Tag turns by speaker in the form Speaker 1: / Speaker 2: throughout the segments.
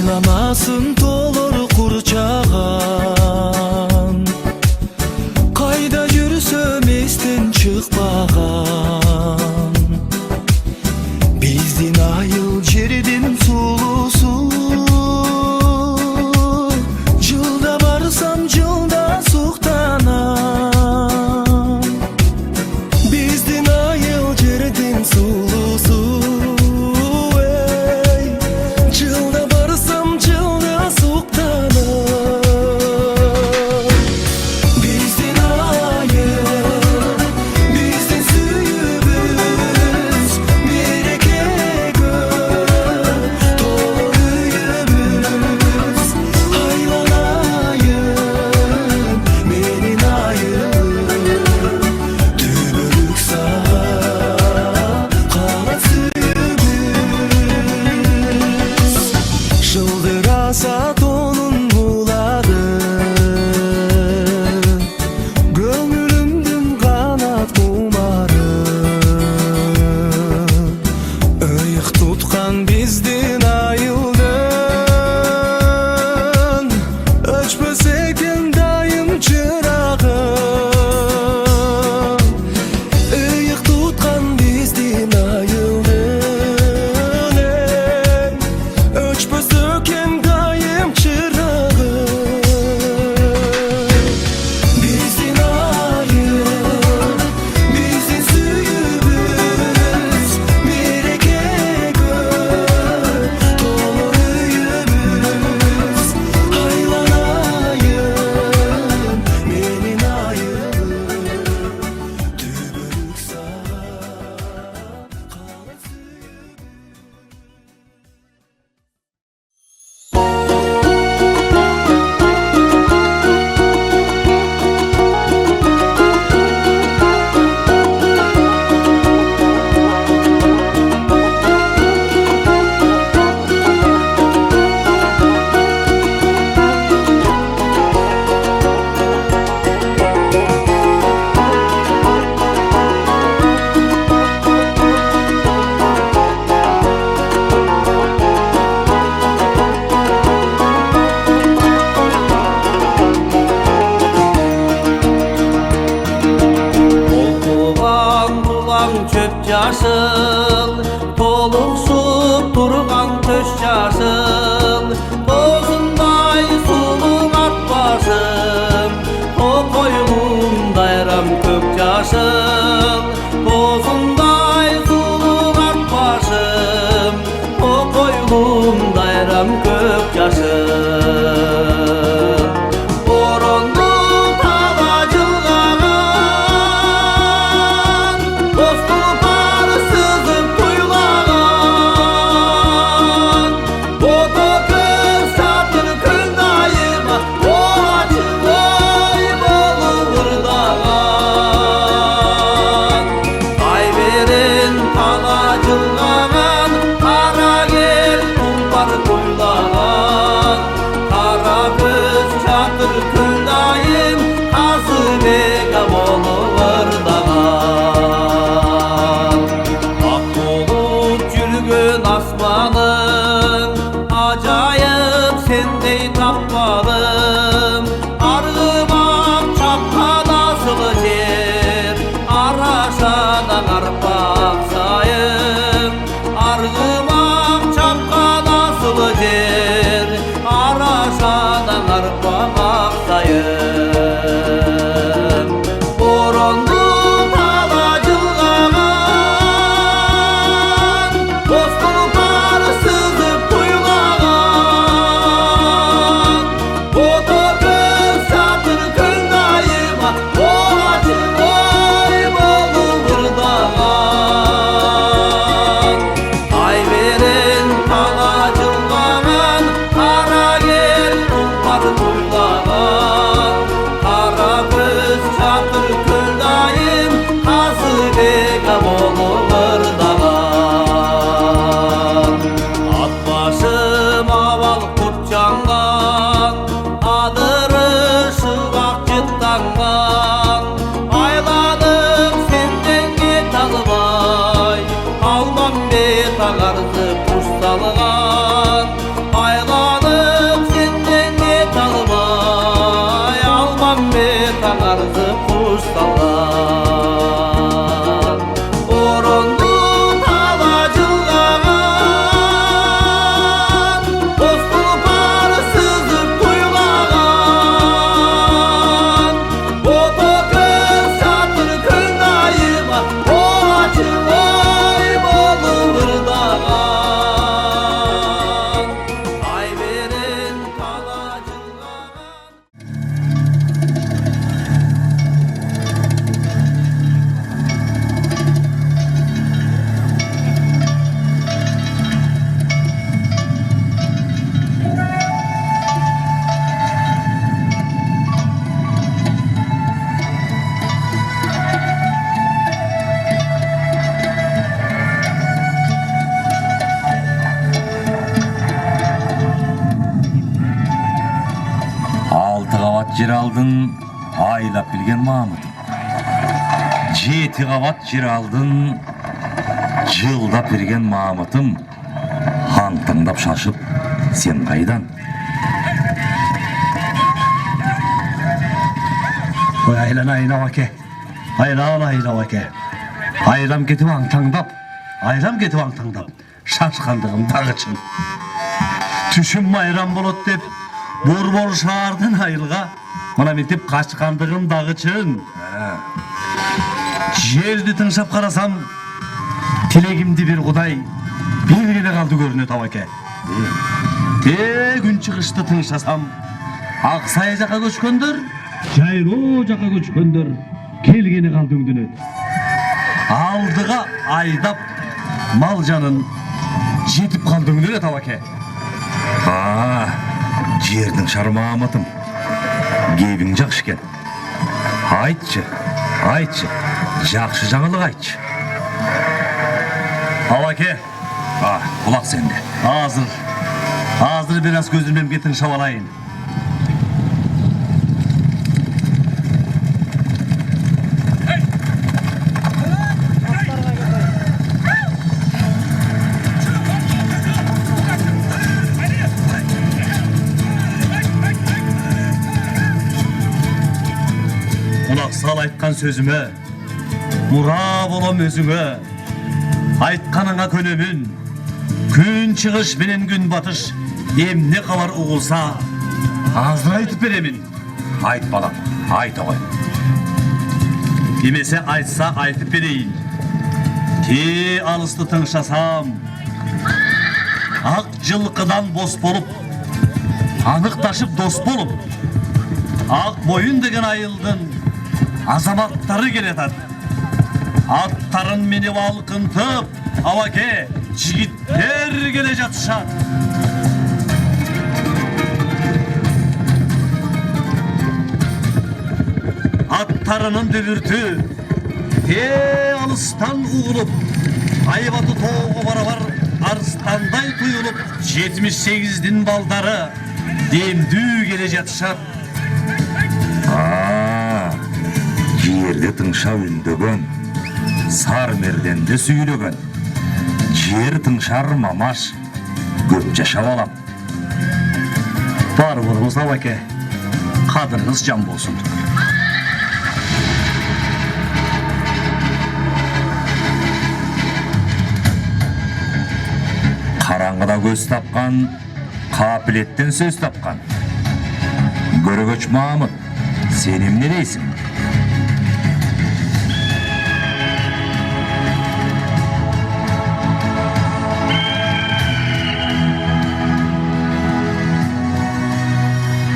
Speaker 1: Aylamasın dolur kurçağan, kayda yürüsöm estin çıkmağan. Bizdin ayıl jerdin sulusu, жылда барсам жылда суктанам. Биздин айыл жердин сулусу, жылда барсам жылда суктанам. Биздин айыл, биздин сүйүүбүз, мерекеге толы үйүбүз. Айланайын менин айылым, түбөлүк сага калат сүйүүбүз. Жылдыраса тонун булады, көңүлүмдүн канат кумары. Ыйык туткан биздин айылдын, өчпөс экен дайым чырагы. Ыйык туткан биздин айылдын, өчпөс экен дайым чырагы. Биздин айыл, биздин сүйүүбүз, мерекеге толы үйүбүз. Айланайын менин айылым, түбөлүк сага калат сүйүүбүз.
Speaker 2: Толкуган тулаң чөп жашыл, толуксуп турган төш жашыл. Тосундай сулуң ат башым, токойлундайрам көк жашыл. Тосундай сулуң ат башым, токойлундайрам көк жашыл. Боронду тала жылгаган, достук бар сызып куйлаган. Бото көз сатыр кылдайыма, очы ой болуп ырдаган. Ай берен тала жылгаган, кара кел тумпар куйлаган. Кара көз сатыр кылдайым, Казыбека болуп ырдаган. Ак болуп жүргөн асманың, ажайып сендей таппадым. Аргымак чапкан асыл жер, арашада карпак сайым. Аргымак чапкан асыл жер, арашада карпак сайым. Боронду тала жылгаган, достук бар сызып куйлаган. Бото көз сатыр кылдайыма, очы ой болуп ырдаган. Ай берен тала жылгаган, кара кел тумпар куйлаган. Кара көз сатыр кылдайым, Казыбека болуп ырдаган. Ат башым абал кут жанган, адырышып ак жыттанган. Айланып сенден кете албай, алмам бет агарды кушталган. Айланып
Speaker 3: жер алдың айлап білген Мамытым. 7 қабат жер алдың жылдап берген Мамытым. Антыңдап шашып, сен қайдан?
Speaker 4: Ой, айланайын аваке. Айланайын аваке. Айлам кетіп аңтаңдап, шашқандығым дағы чын. Түшім майрам болот деп, бор шаардын айылға, мына мектеп қашқандығым дағы чын. Жерді тыңшап қарасам, тілегімді бір құдай, белгілі қалды көрінет аваке. Күн шығышты тыңшасам, Ақсай жаққа көшкөндір, Жайроо жаққа көшкөндір, келгені қалды үндінет. Алдыға айдап, мал жанын жетіп қалды үндінет аваке.
Speaker 3: Жердің шар Мамытым. Гейбің жақшы кен. Айтшы, жақшы жаңылық айтшы.
Speaker 4: Аваке,
Speaker 3: Құлақ сенде.
Speaker 4: Азыр biraz gözümden getin şavalayın. Kulak sal aytkan sözüme, mura bolam özüme, aytkanına könömün, gün çıkış benim gün batış, ne kavar uğulsa, azdır aytıp beremin.
Speaker 3: Айт балам, айт ағай.
Speaker 4: Demese aytsa aytıp bereyin. Ki alısты tыңшасам, ақ жылқыдан бос болып, анықташып дос болып, ақ бойын деген айылдың азаматтары келетат. Аттарын мені балқынтып, аваке, жігіттер келе жатышат. Attarının dövürtü, alıstan uğulup, aybatı toğu barabar, arıstanday tuyulup, 78'din baldarı, demdü gele jatışat.
Speaker 3: Жерді тыңша үндөгөн, сар мерденді сүйілөгөн. Жер тыңшар мамаш, көп жашап алам.
Speaker 4: Бар болыңыз аваке, қадырыңыз жан болсын.
Speaker 3: Қараңғыда көз тапқан, қапілеттен сөз тапқан. Көрөгөч Мамыт, сенім не дейсің?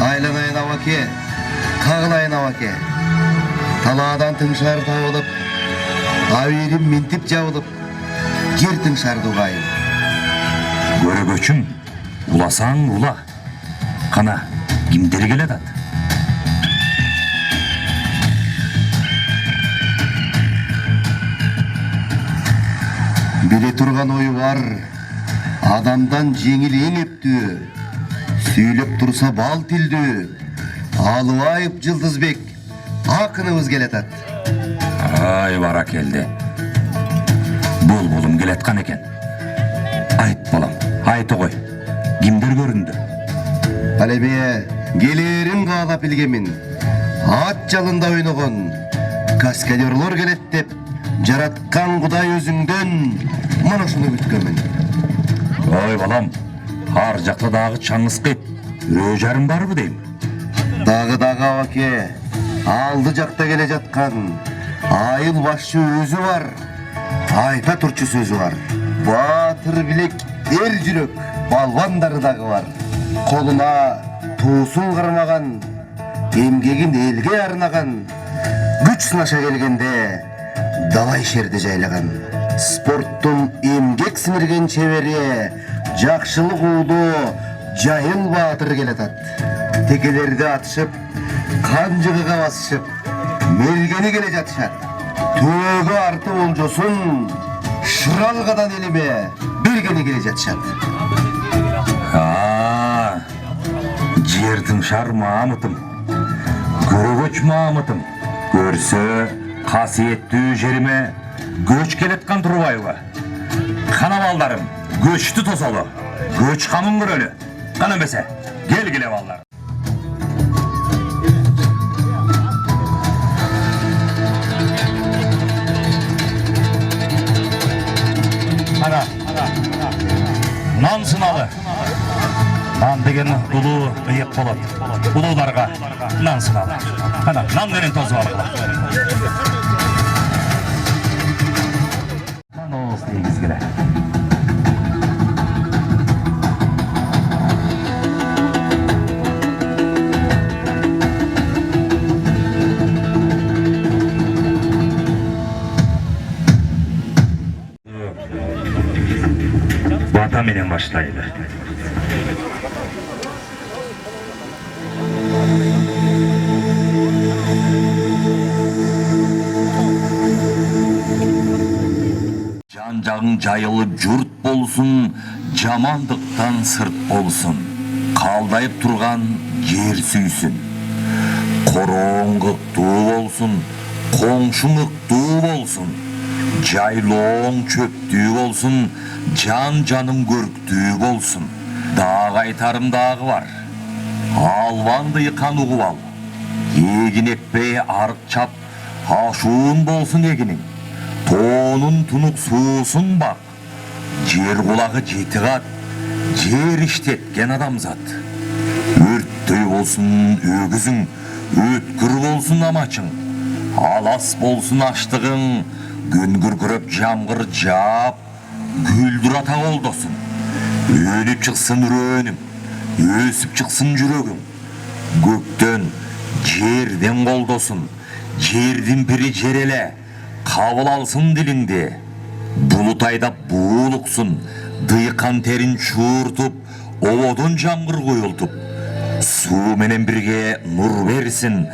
Speaker 5: Айланайын аваке, қағылайын аваке. Таладан тыңшар тауылып, авирим ментіп жауылып, жер тыңшарды ұғайын.
Speaker 3: Көрөгөчүм, уласаң ула. Қана, кимдер келедат?
Speaker 5: Біле тұрған ойы бар, адамдан жеңіл ең ептүү. Сөйлеп тұрса бал тілді, Алуайып Жылдызбек, ақыныбыз келетат.
Speaker 3: Ай, бара келді. Бұл келетқан екен. Айт балам, айты ғой. Кимдер көрінді?
Speaker 5: Алебе, келерін қалап білгемін. Ат жалында ойнаған, каскадерлор келет деп, жаратқан құдай өзіңден, мұны шыны күткемін.
Speaker 3: Ой балам, ар жақта дағы чаңыз қет. Өжарым бар бұ дейм?
Speaker 5: Дағы аваке, алды жақта келе жатқан, айыл башчы өзі бар, айта тұрчы сөзі бар. Батыр білек, ер жүрек, балвандары дағы бар. Қолына туысын қырмаған, емгегін елге арнаған, күч сынаша келгенде, далай шерді жайлаған. Спорттың емгек сіңірген шебере, жақшылық уды, жайыл батыр келетат. Текелерді атышып, қанжығыға басышып, мергені келе жатышат. Төгі арты олжосын, шыралғадан еліме бергені келе жатышат.
Speaker 3: Жердің шар Мамытым. Görөгөч Мамытым, көрсө касиеттүү жериме көч келеткан Турбаева. Кана балдарым, көчтү тосолу, көч камын көрөлү. Кана эмесе, келгиле балдар. Ана, нан сыналы. Нан деген улуу ыйык болот. Улууларга нан сыналы. Ана, нан менен тосуп алгыла. Нан ооз тийгизгиле. Бата менен баштайлы. Жан-жағың жайылып жұрт болсын, жамандықтан сырт болсын. Қалдайып тұрған жер сүйсін. Қороң ықтуу болсын, қоңшың ықтуу болсын. Жайлооң чөптүү болсын, жан-жаным көрктүү болсын. Дағы айтарым дағы бар. Албанды йыкан угуп ал. Егин екпей арық чап, ашуын болсын егінің. Тоонун тунук суусун бак. Жер кулагы жети кат, жер иштеткен адамзат. Өрттөй болсын өгүзүң, өткүр болсын амачың. Алас болсын аштыгың, күн күркүрөп жамгыр жаап, күлдүр ата колдосун. Өнүп чыксын үрөөнүң, өсүп чыксын жүрөгүң. Көктөн, жерден колдосун, жердин бири жер эле. Кабыл алсын дилиңди, булут айдап буулуксун, дыйкан терин чууртуп, ободон жамгыр куюлтуп. Суу менен бирге нур берсин,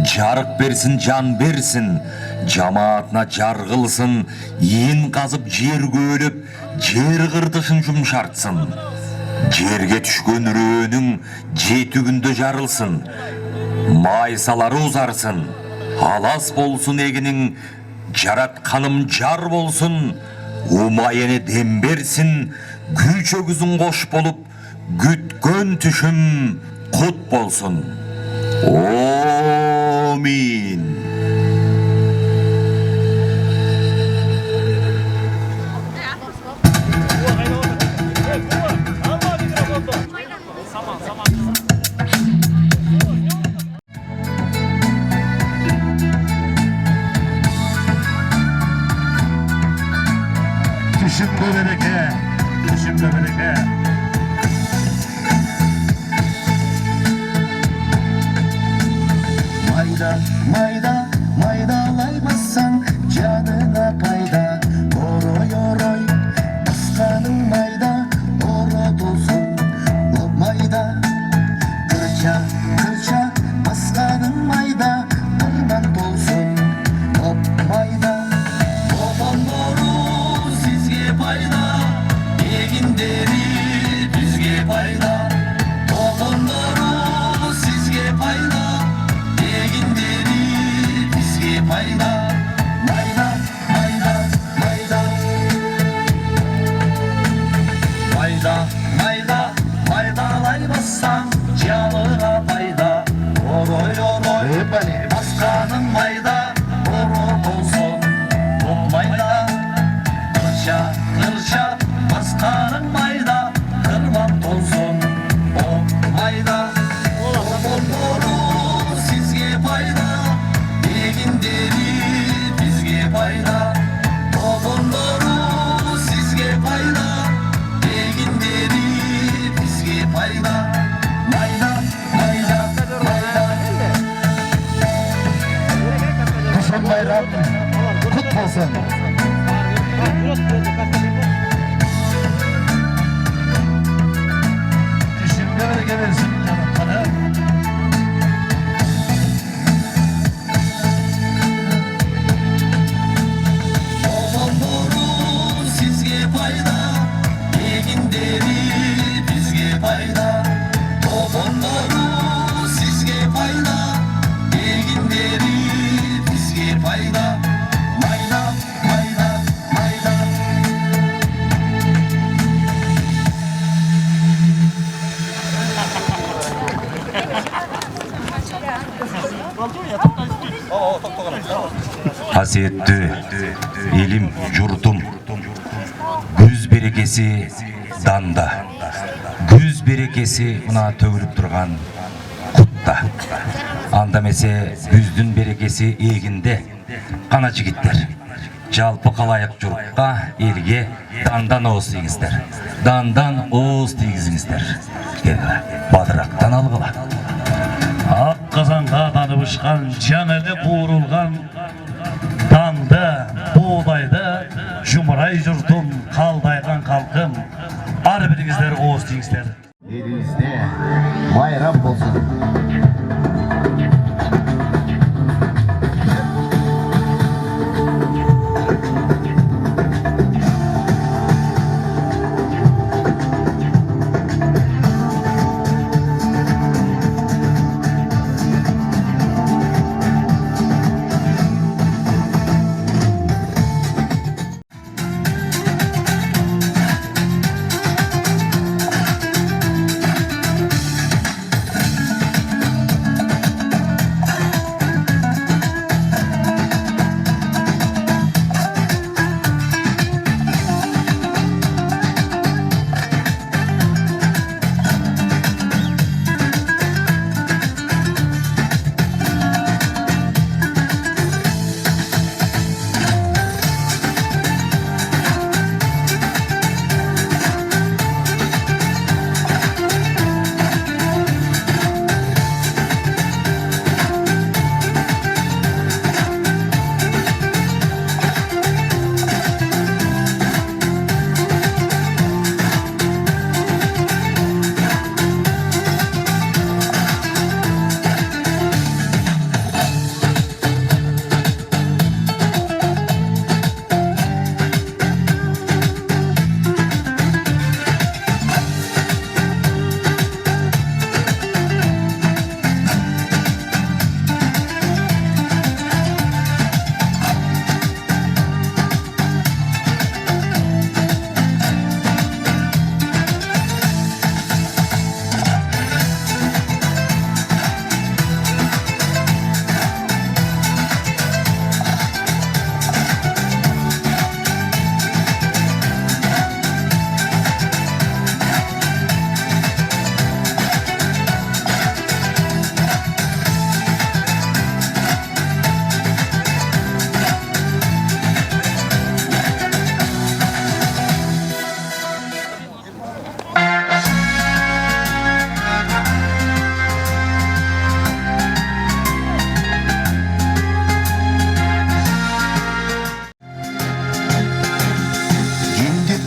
Speaker 3: жарык берсин, жан берсин, жамаатына жар кылсын, ийин казып жер көөлөп, жер кырдышын жумшартсын. Жерге түшкөн үрөөнүң жети күндө жарылсын, майсалары узарсын, алас болсун эгиниң, жаратканым жар болсын, умайыны дем берсин, гүл чөгүзүң кош болуп, күткөн түшүм кут болсын. Амин. Düşümde bereke, düşümde bereke.
Speaker 5: Mayda, mayda, maydalaymasan canına payda. Oroy, oroy, baskanın mayda, orod olsun. O mayda, kırça, kırça, baskanın mayda, orman dolsun. O mayda, babam doğru sizge payda, eginleri bizge payda. Babam doğru sizge payda, eginleri bizge payda. Mayda, mayda, mayda. Mayda, mayda, maydalaymasan canına payda. Oroy, oroy, baskanın mayda, orod olsun. O mayda, kırça, kırça, baskanın mayda, kırman olsun. O mayda, babam doğru sizge payda, eginleri bizge payda. Babam doğru sizge payda, eginleri bizge payda. Mayda, mayda, mayda. Kuşun bayram kut olsun. Şimdi öyle gelirsin canım bana. Babam doğru sizge payda, eginleri bizge payda. Babam doğru sizge payda,
Speaker 3: Hasiyetli elim, yurtum, güz berekesi danda, güz berekesi mına tөгülüp turgan kutta. Andamese güzdün berekesi eginde, kana jigitler. Жалпы қалайық жұртқа, елге дандан оғыз тегіздер. Дандан оғыз тегізіңіздер. Бадырақтан алғыла.
Speaker 4: Ақ қазанға данып ұшқан, жаңылы қуырылған, данды, боğdайды, жұмырай жұртым, қалдайған қалқым, ар біріңіздер оғыз тегіздер.
Speaker 5: Elinizde bayram olsun.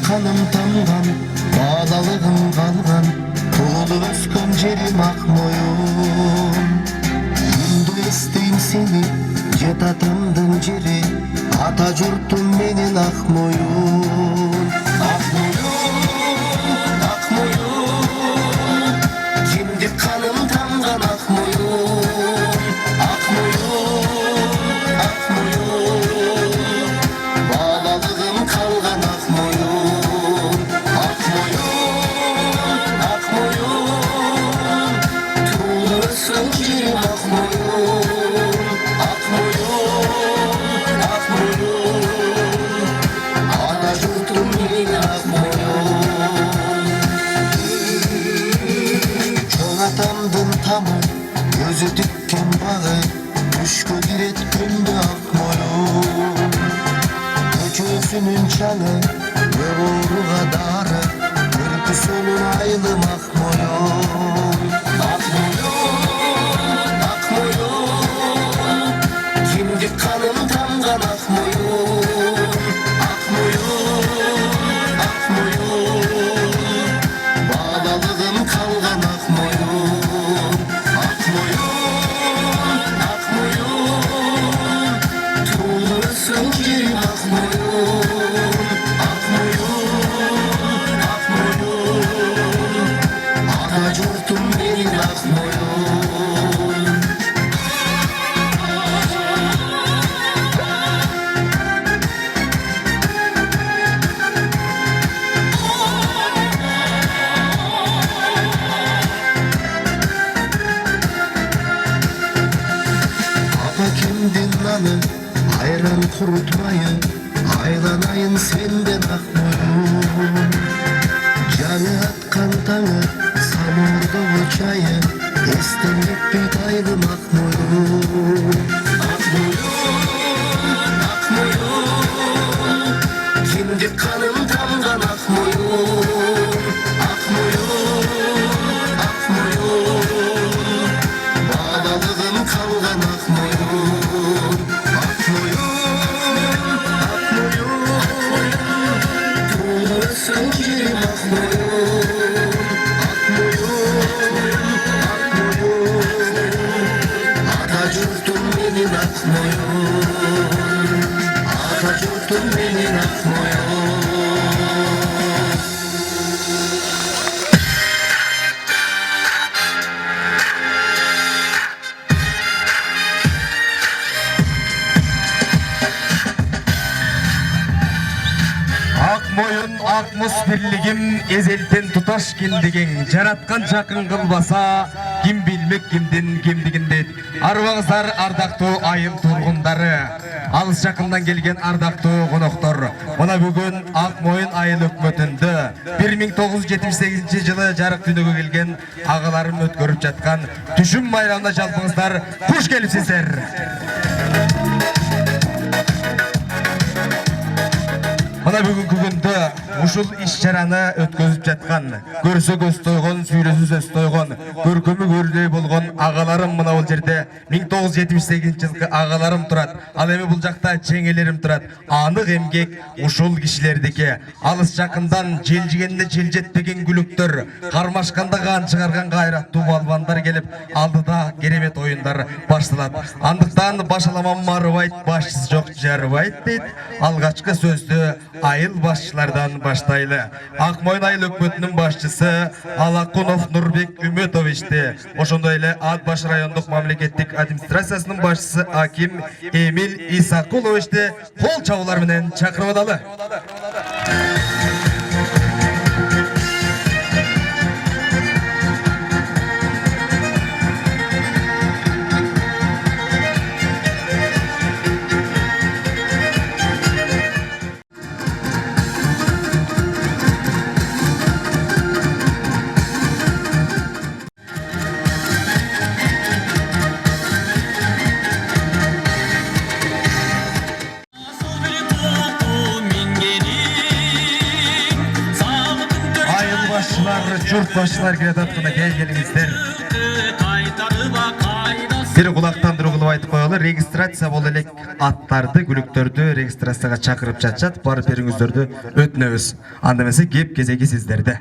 Speaker 5: Kanım tamgan, bağlalığım kalgan, tuğulu öskön jerim akmoyum. Gündü esteyin seni, jet atamdın jeri, ata jurtum menin akmoyum. Akmoyum, akmoyum, kimdi kanım tamgan akmoyum. Akmoyum, akmoyum, bağlalığım kalgan akmoyum. Atamdın tamı, gözü dikken bağı, düşkü giret gündü akmoyum. Köküsünün çanı, ve uğruğa darı, ürküsünün aylım akmoyum. Akmoyum, akmoyum, kimdi kanım tamgan akmoyum. Akmoyum, akmoyum, bağlalığım kalgan akmoyum. Akmoyum, akmoyum, tuğlusun ki akmoyum. Akmoyum, akmoyum, ana jurtum benim akmoyum. айланы, айран құрытмайын, айланайын сенден ақ мойын. Жаңы атқан таңы, самурды очайы, естен кетпейді айлым ақ мойын. Ақ мойын, кимде қаным тамған ақ мойын. Ақ мойын, балалығым қалған ақ мойын. Ақ мойын, туылып өскен жерім ақ мойын. Ақ мойын, ата жұртым менен ақ мойын. Ата жұртым менен ақ мойын.
Speaker 3: Ақ мойын, ақ мұз бірлігім, ezелтен тұташ кендеген, жаратқан жақын қылбаса, кім білмек кімден кемдігінде. Арваңыздар ардақты айыл тұрғындары, алыс жақындан келген ардақты қонақтар. Мына бүгін ақ мойын айыл өкмөтінді 1978 жылы жарық дүниеге келген ағаларым өткөріп жатқан түшім майрамына жалпыңыздар қош келіпсіздер. Мына бүгінгі күнді ушул иш-чараны өткізіп жатқан, көрсө көз тойгон, сүйлөсү сөз тойгон, көркөмү көрдөй болгон ағаларым мына ол жерде 1978 жылғы ағаларым турат. Ал эми бул жакта жеңелерим турат. Анық эмгек ушул кишилердики. Алыс жакындан желжигенде желжетпеген күлүктөр, кармашканда кан чыгарган кайраттуу балбандар келип, алдыда керемет оюндар башталат. Андыктан башаламам марыбайт, башчысы жок жарыбайт дейт. Алгачкы сөздү айыл башчылардан баштайлы. Ак мойын айыл өкмөтүнүн башчысы Алакунов Нурбек Үмөтовичти, ошондой эле Ат баш райондук мамлекеттик администрациясынын башчысы Аким Эмил Исакуловичти кол чабуулар менен чакырып аталы. Жұрт башчылар келе жатқанда келгеніңіздер. Бир кулактандыруу кылып айтып коелу, регистрация боло элек аттарды, күлүктөрдү регистрацияга чакырып жатышат. Барып бериңиздерди өтүнөбүз. Анда эмесе кеп кезеги сиздерде.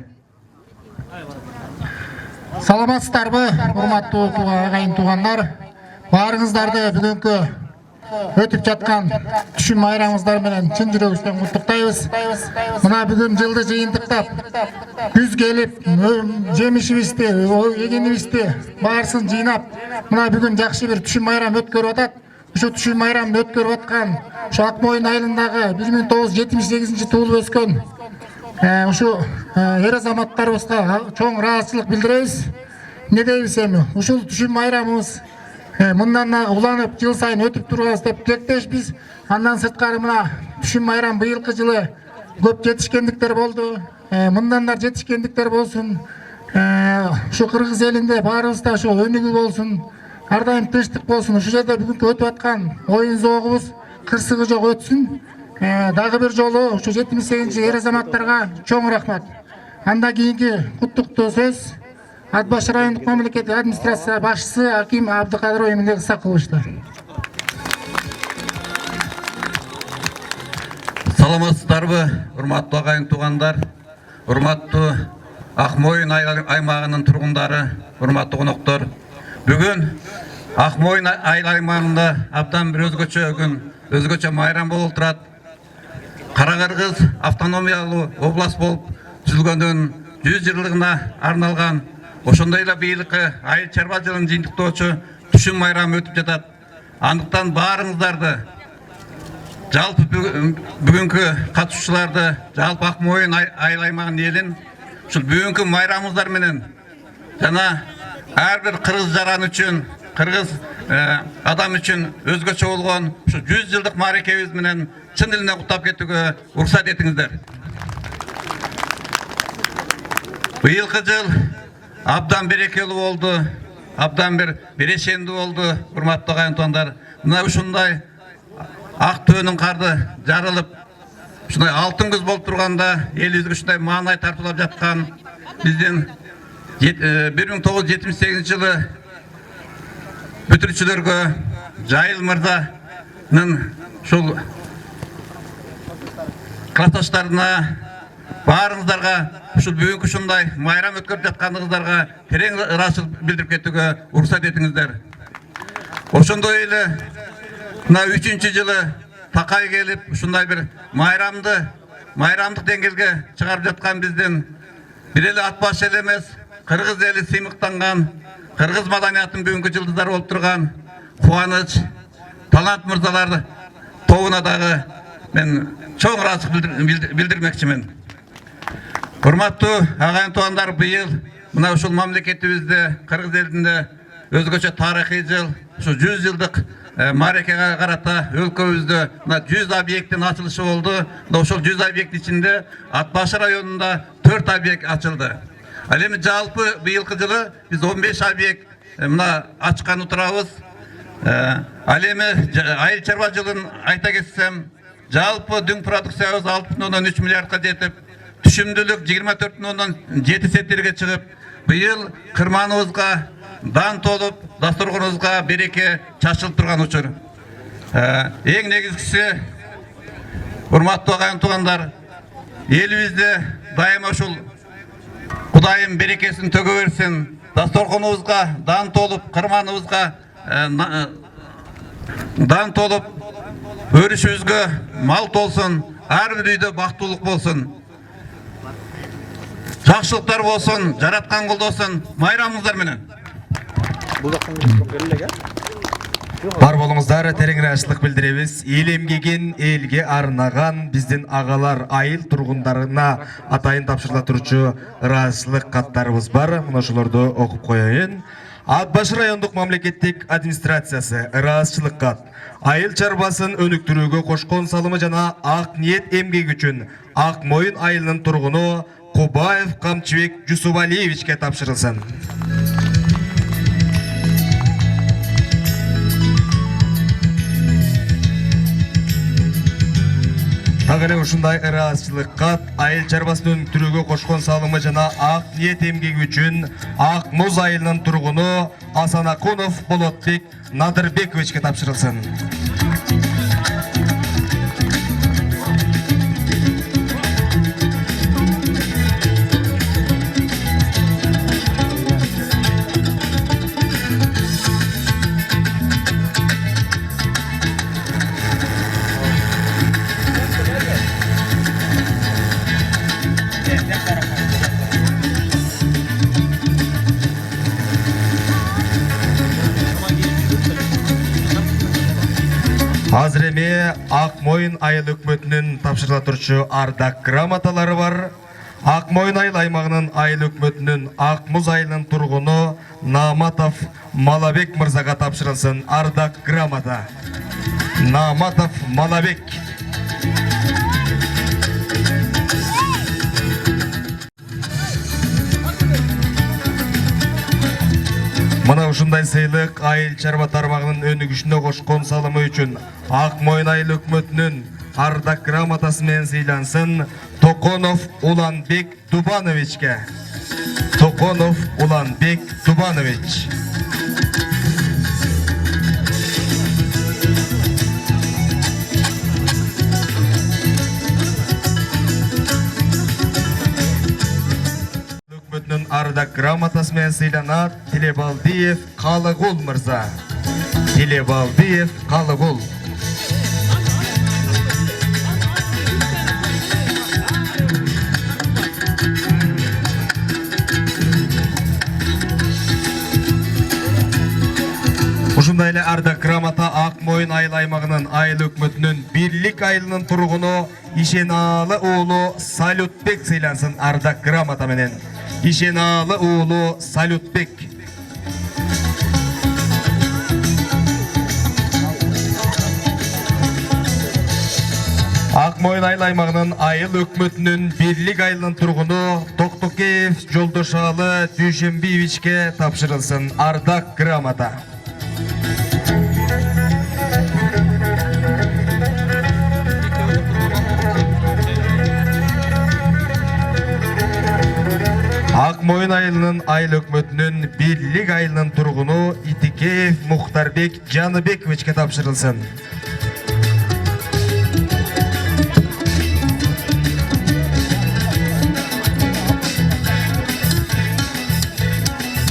Speaker 6: Саламатсыздарбы, урматтуу агайын туугандар. Баарыңыздарды бүгүнкү өтүп жаткан түшүм майрамыңыздар менен чын жүрөгүбүздөн куттуктайбыз. Мына бүгүн жылды жыйынтыктап, күз келип, жемишибизди, эгенибизди баарысын жыйнап, мына бүгүн жакшы бир түшүм майрам өткөрүп атат. Ошо түшүм майрамды өткөрүп аткан ушу Ак мойын айылындагы 1978 туулуп өскөн ушу эр азаматтарыбызга чоң ыраазычылык билдиребиз. Не дейбиз эми? Ушул түшүм майрамыбыз мындан уланып жыл сайын өтүп турабыз деп тилектешпиз. Андан сырткары мына түшүм майрам быйылкы жылы көп жетишкендиктер болду. Мындан да жетишкендиктер болсун. Ушу Кыргыз элинде баарыбызда ушу өнүгүү болсун, ар дайым тынчтык болсун. Ушул жерде бүгүнкү өтүп аткан оюн зоогубуз кырсыгы жок өтсүн. Дагы бир жолу ушу 78 эр азаматтарга чоң рахмат. Анда кийинки куттуктуу сөз Ат баш райондук мамлекеттик администрация башчысы Аким Абдыкадыр Эмилбек Исакуловичти.
Speaker 7: Саламатсыздарбы, урматтуу агайын туугандар, урматтуу Ак мойын аймагынын тургундары, урматтуу коноктор. Бүгүн Ак мойын айыл аймагында абдан бир өзгөчө майрам болуп турат. Кара Кыргыз автономиялуу область болуп түзүлгөндүн 100 жылдыгына арналган ошондой эле быйылкы айыл чарба жылын жыйынтыктоочу түшүм майрамы өтүп жатат. Андыктан баарыңыздарды, жалпы бүгүнкү катышуучуларды, жалпы Ак мойын айыл аймагынын элин ушул бүгүнкү майрамыбыздар менен жана ар бир кыргыз жаран үчүн кыргыз адам үчүн өзгөчө болгон ушу 100 жылдык мааракебиз менен чын элине куттап кетүүгө уруксат этиңиздер. Быйылкы жыл абдан берекелүү болду, абдан бир берешендүү болду, урматтуу агайын туугандар. Мына ушундай ак төөнүн карды жарылып, ушундай алтын күз болуп турганда элибизге ушундай маанай тартуулап жаткан биздин 1978 жылы бүтүрүүчүлөргө Жайыл мырзанын ушул классташтарына баарыңыздарга ушул бүгүнкү ушундай майрам өткөрүп жаткандыгыңыздарга терең ыраазычылык билдирип кетүүгө уруксат этиңиздер. Ошондой эле мына 3-чү жылы такай келип ушундай бир майрамдык деңгээлге чыгарып жаткан биздин бир эле ат баш эл эмес, кыргыз эли сыймыктанган, кыргыз маданиятынын бүгүнкү жылдыздары болуп турган Кубаныч, талант мырзалар тобуна дагы мен чоң ыраазычылык билдирмекчимин. Урматтуу агайын туугандар, быйыл мына ушул мамлекетибизде, кыргыз элинде өзгөчө тарыхый жыл, ушу 100 жылдык мааракеге карата өлкөбүздө мына 100 объекттин ачылышы болду. Ошол 100 объект ичинде Ат баш районунда 4 объект ачылды. Ал эми жалпы быйылкы жылы биз 15 объект мына ачкан турабыз. Ал эми айыл чарба жылын айта кетсем, жалпы дүң продукциябыз 6,3 миллиардка жетип, түшүмдүүлүк 24,7 сеттерге чыгып, быйыл кырманыбызга дан толуп, дасторгонубузга береке чачылып турган учур. Эң негизгиси, урматтуу агайын туугандар, элибизде дайыма ушул Кудайым берекесин төгө берсин, дасторгонубузга дан толуп, кырманыбызга дан толуп, өрүшүбүзгө мал толсун, ар бир үйдө бактылык болсун. Жакшылыктар болсун, жараткан колдосун, майрамыңыздар менен.
Speaker 8: Бар болуңуздар, терең ыраазычылык билдиребиз. Эл эмгегин элге арнаган биздин агалар айыл тургундарына атайын тапшырыла турчу ыраазычылык каттарыбыз бар. Мына ошолорду окуп коеюн. Ат баш райондук мамлекеттик администрациясы ыраазычылык кат. Айыл чарбасын өнүктүрүүгө кошкон салымы жана ак ниет эмгеги үчүн Ак Мойын айылынын тургуну Кубаев Камчыбек Жусубалиевичке тапшырылсын. Дагы эле ушундай ыраазычылык кат айыл чарбасын өнүктүрүүгө кошкон салымы жана ак ниет эмгеги үчүн Ак Муз айылынын тургуну Асанакунов Болотбек Надырбековичке тапшырылсын. Азыр эми Ак Мойын айыл өкмөтүнүн тапшырыла турчу ардак грамоталары бар. Ак Мойын айыл аймагынын айыл өкмөтүнүн Ак Муз айылынын тургуну Наматов Малабек мырзага тапшырылсын ардак грамота. Наматов Малабек. Мына ушундай сыйлык айыл чарба тармагынын өнүгүшүнө кошкон салымы үчүн Ак Мойын айыл өкмөтүнүн ардак грамотасы менен сыйлансын Токонов Уланбек Дубановичке. Токонов Уланбек Дубанович. Өкмөтүнүн ардак грамотасы менен сыйланат Телебалдиев Калыгул мырза. Телебалдиев Калыгул. Ушундай эле ардак грамота Ак Мойын айыл аймагынын айыл өкмөтүнүн Бирлик айылынын тургуну Ишеналы уулу Салютбек сыйлансын ардак грамота менен. Ишеналы уулу Салютбек. Akmoyun Айыл аймағының Айыл өкмөтүнүн Бирлик айылынын тургуну Токтокеев Жолдошалы Дүйшенбиевичке тапшырылсын ардак грамота. Акмоюн айылынын Айыл өкмөтүнүн Бирлик айылынын тургуну Итикеев Мухтарбек Жаныбековичке тапшырылсын.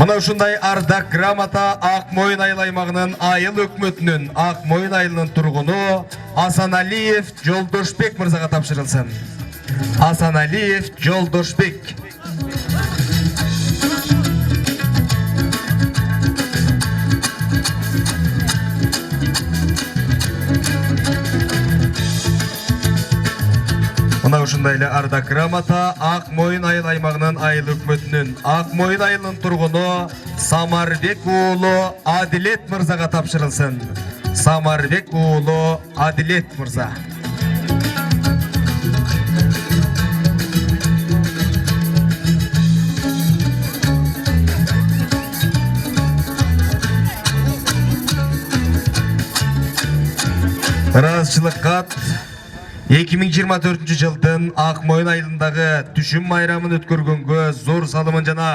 Speaker 8: Мына ушундай ардак грамота Акмоюн айыл аймагынын Айыл өкмөтүнүн Акмоюн айылынын тургуну Асаналиев Жолдошбек мырзага тапшырылсын. Асаналиев Жолдошбек. Мына ушундай эле ардак грамота Акмоюн айыл аймагынын Айыл өкмөтүнүн Акмоюн айылынын тургуну Самарбек уулу Адилет мырзага тапшырылсын. Самарбек уулу Адилет мырза. Ыраазычылык кат 2024 жылдын Акмоюн айылындагы түшүм майрамын өткөргөнгө зор салымын жана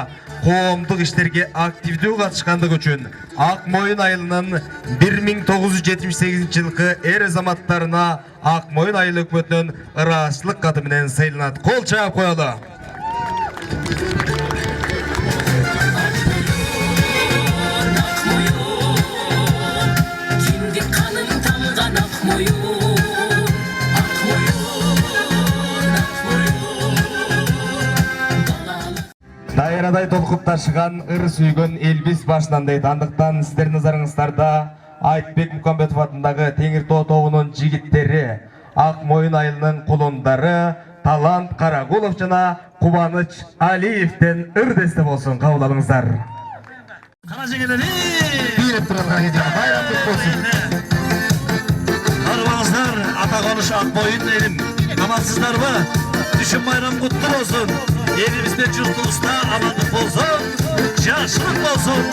Speaker 8: коомдук иштерге активдүү катышкандыгы үчүн Акмоюн айылынын 1978 жылкы эр азаматтарына Акмоюн айыл өкмөтүнүн ыраазычылык каты менен сыйланат. Кол чаап коелу. Дайрадай толкуп ташыган ыр сүйгөн элбиз башынан дейт. Андыктан сиздердин назарыңыздарда Айтбек Мукамбетов атындагы Теңир Тоо тобунун жигиттери, Акмоюн айылынын кулундары Талант Карагулов жана Кубаныч Алиевден ыр десте болсун. Кабыл алыңыздар.
Speaker 4: Кара жеңелери.
Speaker 6: Бийлеп турган кайда байрамдык болсун.
Speaker 4: Арбаңыздар ата коныш Акмоюн элим. Амансыздарбы? Түшүм майрам куттуу болсун. Элибизде журтубузда амандык болсун, жакшылык болсун.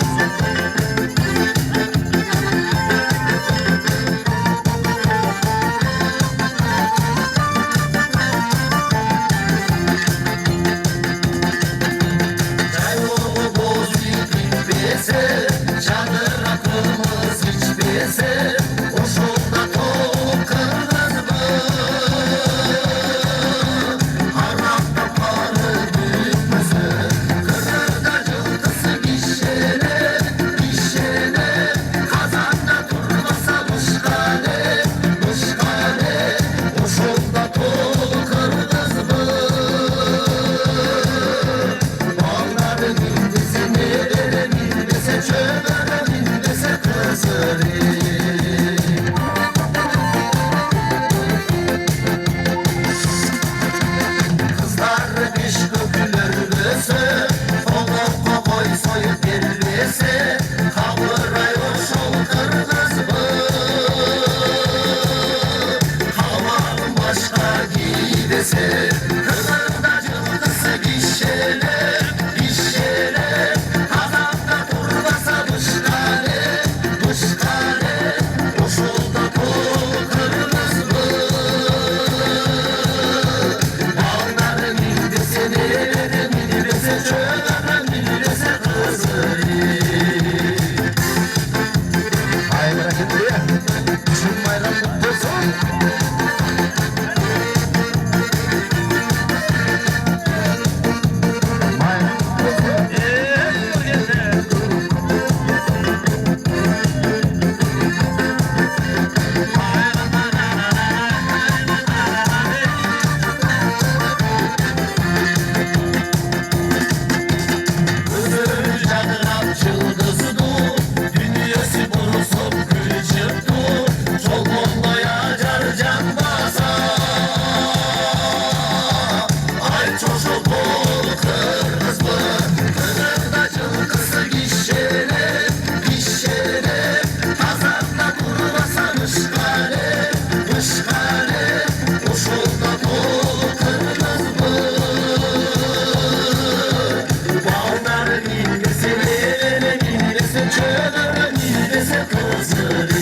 Speaker 1: çömürün ilmese kızarım.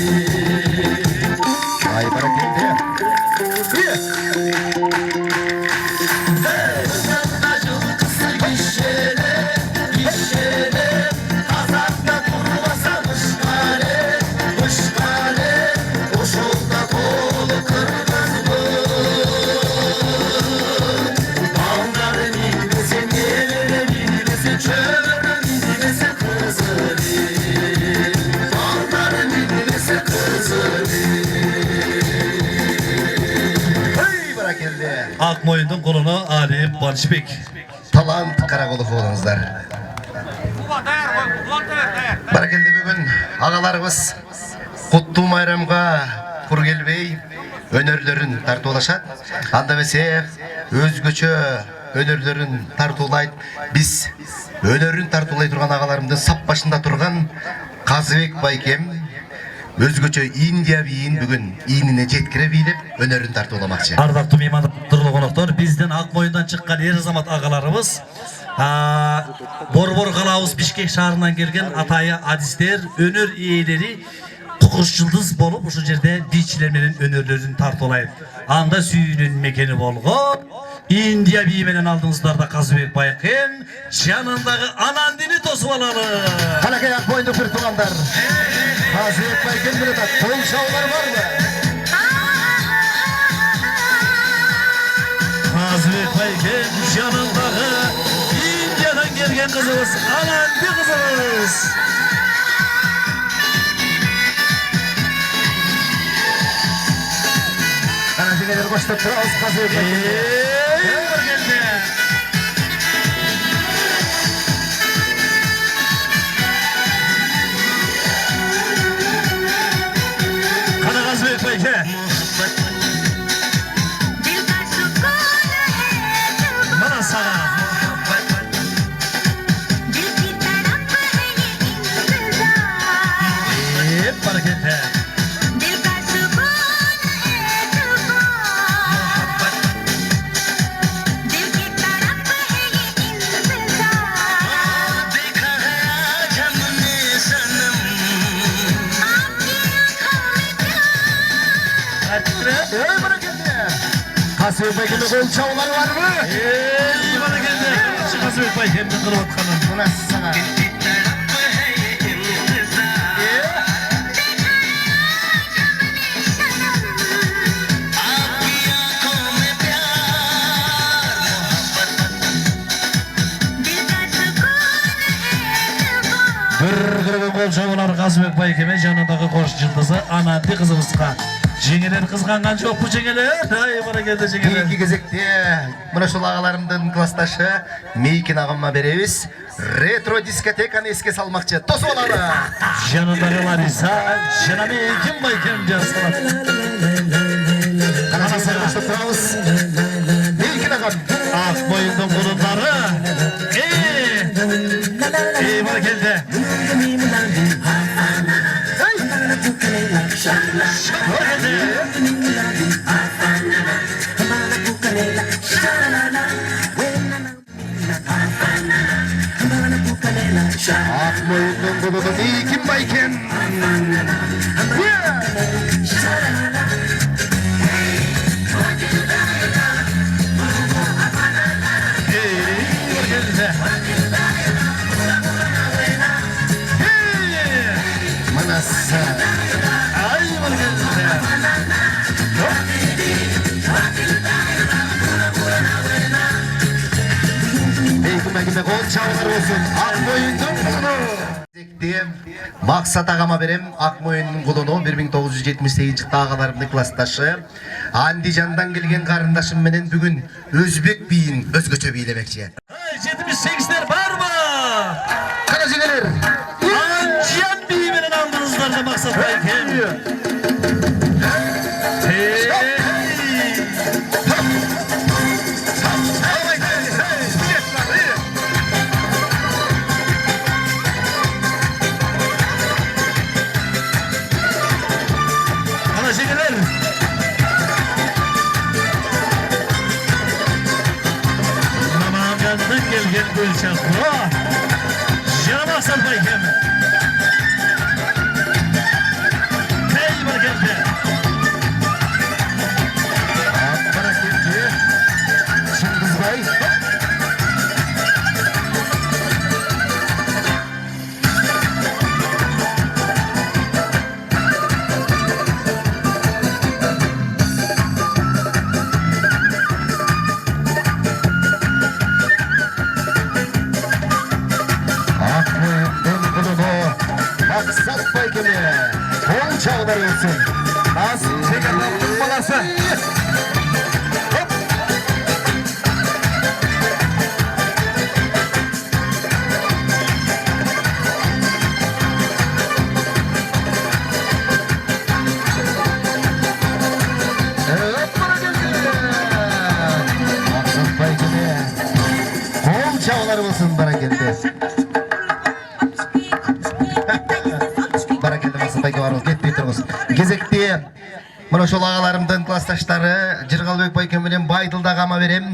Speaker 5: Ay barakende. Ay barakende.
Speaker 4: Akmoyun'un kolunu Ali Balışbek.
Speaker 5: Talant Karakolu oğlunuzlar. Barakelde bugün ağalarımız Kutlu Bayramga kur gelbey önörlerin tartılaşat. Anda bese özgöçö önörlerin tartılayt. Biz önörün tartılay turgan ağalarımдын sap başında turgan Казыбек Байкем өзгөчө Индия бийин бүгүн ийнине жеткире бийлеп өнөрүн тартууламакчы.
Speaker 4: Ардактуу меймандыктуу коноктор, биздин Акмоюндан чыккан эр азамат агаларыбыз, Борбор калабыз Бишкек шаарынан келген атайы адистер, өнөр ээлери Кукуш жылдыз болуп, ушул жерде бийчилер менен өнөрлөрүн тартуулайт. Анда сүйүүнүн мекени болгон Индия бии менен алдыңыздарда Казыбек Байкем, жанындагы Анандини тосуп алалы.
Speaker 5: Канакай Акмоюндук бир туугандар. Казыбек Байкем менен кол чабуулар барбы?
Speaker 4: Казыбек Байкем жанындагы Индиядан келген кызыбыз Ананди кызыбыз.
Speaker 5: Ana dinleyenler başta Traus Казыбек Байкем.
Speaker 4: Казыбек Байкем. Mana sana. Hep harekete.
Speaker 5: Казыбек Байкem'de kol çabуулар barбы?
Speaker 4: Bana geldi. Şu Казыбек Байкem'den kılıp atkanım.
Speaker 5: Bu nasıl sana?
Speaker 4: Bir kırgın kol çabular Казыбек Байкem'e janındagı koş yıldızı Anandi kızımızga. Жеңелер кызганған жоқ bu жеңелер. Ай, бара келді жеңелер.
Speaker 5: Кейінгі кезекте мына шул ағаларымдың классташы Мейкин ағама беребиз. Ретро дискотеканы еске салмакчы. Тосып алалы.
Speaker 4: Жанындағы Лариса, жана Мейкин Байкем жасалат.
Speaker 5: Қана сайрашты тұрабыз. Мейкин ағам.
Speaker 4: Акмоюндун кулундары. Бара келді.
Speaker 5: Akmoyun'un kuludu Meykin Bayken. Manasa.
Speaker 4: Ay, bana geldi.
Speaker 5: Meykin Bayken'de kol çağlar olsun. Akmoyun'un kuludu. Maksat ağama berem Akmoyun'un kulunu 1978 жылда ağalarımdın klastaşı Andijan'dan gelgen karındaşım menen bugün Özbek biyin özgöçö biylemekçi.
Speaker 4: 78'ler var mı?
Speaker 5: Kana jigler.
Speaker 4: Andijan biyi menen aldınızlar da Maksat Baykem. Jigler. Namazdan gelgen gülçak. Jana Maksat Baykem.
Speaker 5: Maksat Baykemi. Kol çağlar olsun.
Speaker 8: Az Çekatap'ın balası.
Speaker 5: Evet, bana geldi. Maksat Baykemi. Kol çağlar olsun bana geldi. Barakende Maksat Baykemi var olsun. Gitmeyi turumuz. Gezekti. Mana şol ağalarımdan klastaşları Jırgalbek Baykemi bilen Baydılda gama verem.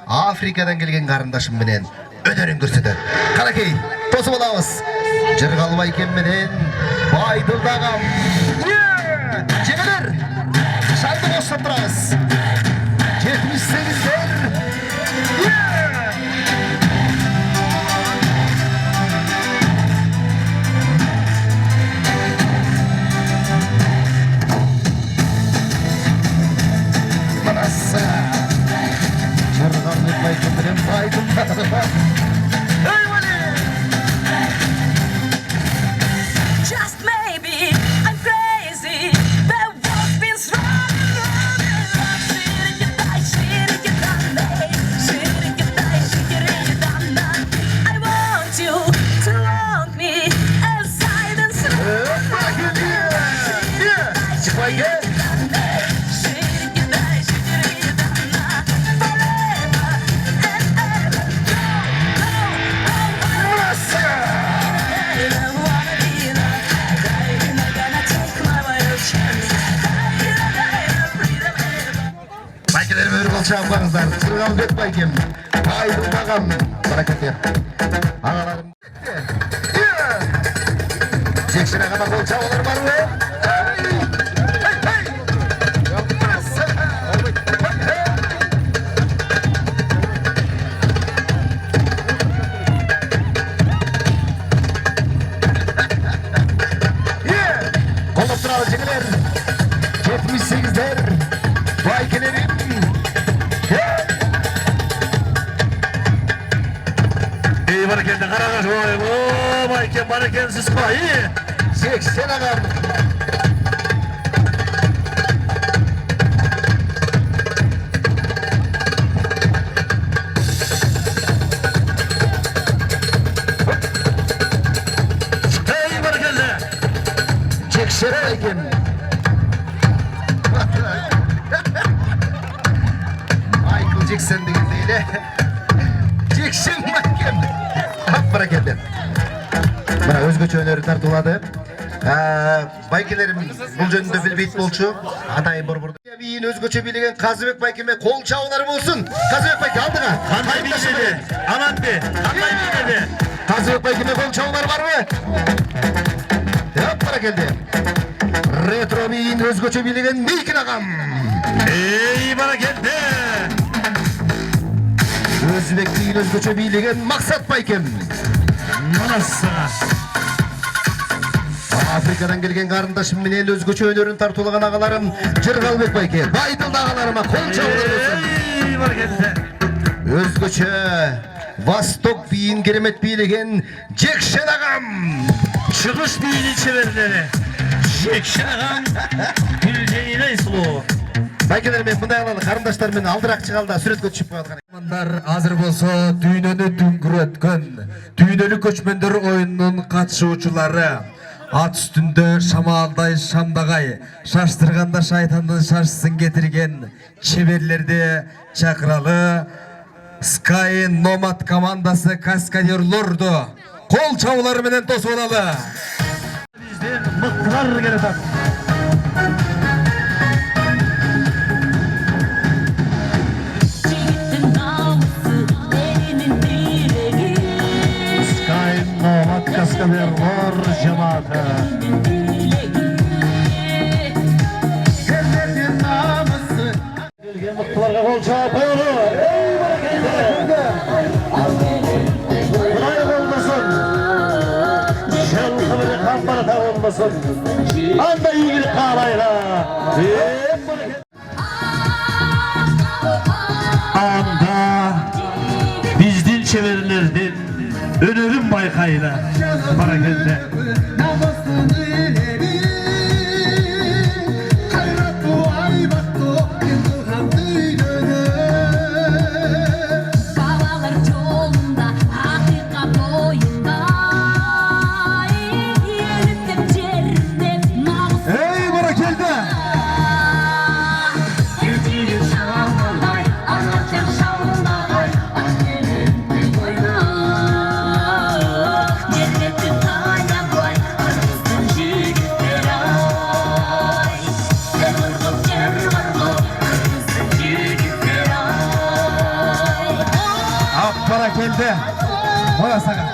Speaker 5: Afrikadan gelgen karındaşım bilen önerin görsötür. Karakey, tosu bolabız. Jırgal Baykemi bilen Baydılda gam. Jegeler, şartı boşlap turabız. 78'ler. Manası. Jırgalbek Baykemi bilen Baydılda gam.
Speaker 9: Just maybe I'm crazy. The wolf's been strong. I want you to want me as silence.
Speaker 5: Baykelerime bir kolça yapmanızlar. Jırgalbek Baykemi. Baydılda gam. Barakende. Ağalarım. Çekşine kadar kolça olur var mı? Kolluk duralı çekilir. 78'ler. Baykelerim.
Speaker 4: İyi barakende Karakaş oy. Oo Baykem barakensiz koy.
Speaker 5: 80 agam.
Speaker 4: Hey barakende.
Speaker 5: Çekşen Baykem. Michael Jackson değil. Jackson Baykem. Hap barakende. Bana özgöçü öneri tartuladı. Baykelerimiz бұл жөнүндө билбейт болчу. Атай борбордо. Биин өзгөчө билеген Казыбек Байкеме кол чабуулары болсун. Казыбек Байке алдыга.
Speaker 4: Кандай билгеди? Аманбе. Кандай билгеди?
Speaker 5: Казыбек Байкеме кол чабуулары барбы? Деп бара келди. Ретро биин өзгөчө билеген Мейкин агам.
Speaker 4: Ey barakende.
Speaker 5: Өзбек биин өзгөчө билеген Максат Байкем.
Speaker 4: Манасы.
Speaker 5: Afrikadan gelgen karındaşım menен özgöçө өнөрүн тартуулаган агаларым Жыргалбек Байке, Байдылда агаларыма кол чабуулар болсун.
Speaker 4: Ey barakende.
Speaker 5: Özgöçө Восток биин керемет бийлеген Жекшен агам.
Speaker 4: Çıkış biyini çevirleri. Şekşen ağam. Gülceğine sulu.
Speaker 5: Байкелер мен мындай кылалы карындаштар менен алдыраак чыгалда сүрөткө түшүп кояткан.
Speaker 8: Азыр болсо дүйнөнү дүңгүрөткөн дүйнөлүк көчмөндөр оюнунун катышуучулары ат үстүндө шамалдай шамдагай шаштырганда шайтандын шашсын кетирген чеберлерди чакыралы Sky Nomad командасы каскадерлорду кол чабуулары менен тосуп алалы.
Speaker 4: Бизден мыктылар келатат. Sky Nomad kaskaderlor cemaati. Gelgen mıktılarga kol çabуулу. Ey barakende. Kulay olmasın. Şel kıvırı kambarata olmasın. Anda iyilik kalayla. Ey barakende. Anda bizden çevirilerden önörüm baykayla. Barakende.
Speaker 5: келді. Мына саған.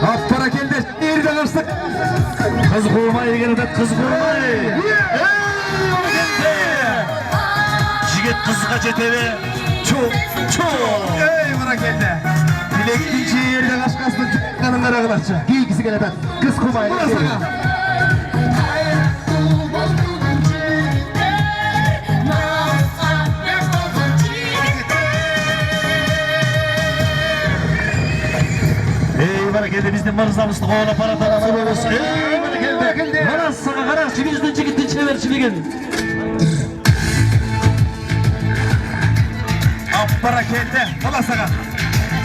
Speaker 5: Аппара келді. Ерге қырсық.
Speaker 4: Kız kurmayı geldi, kız kurmayı. Жігіт қызға жетеді. Çok.
Speaker 5: Ey bana geldi. Dilektince yerine kaşkasını kanınlara kılaçı. Giygisi geledi. Kız kumayla geldi.
Speaker 4: Ey bana geldi, bizden marızamızlık oğla paradan alır olsun. Ey bana geldi. Bana sana karar, çivizden çekildi çever çivigen.
Speaker 5: Appara geldi. Bana sana.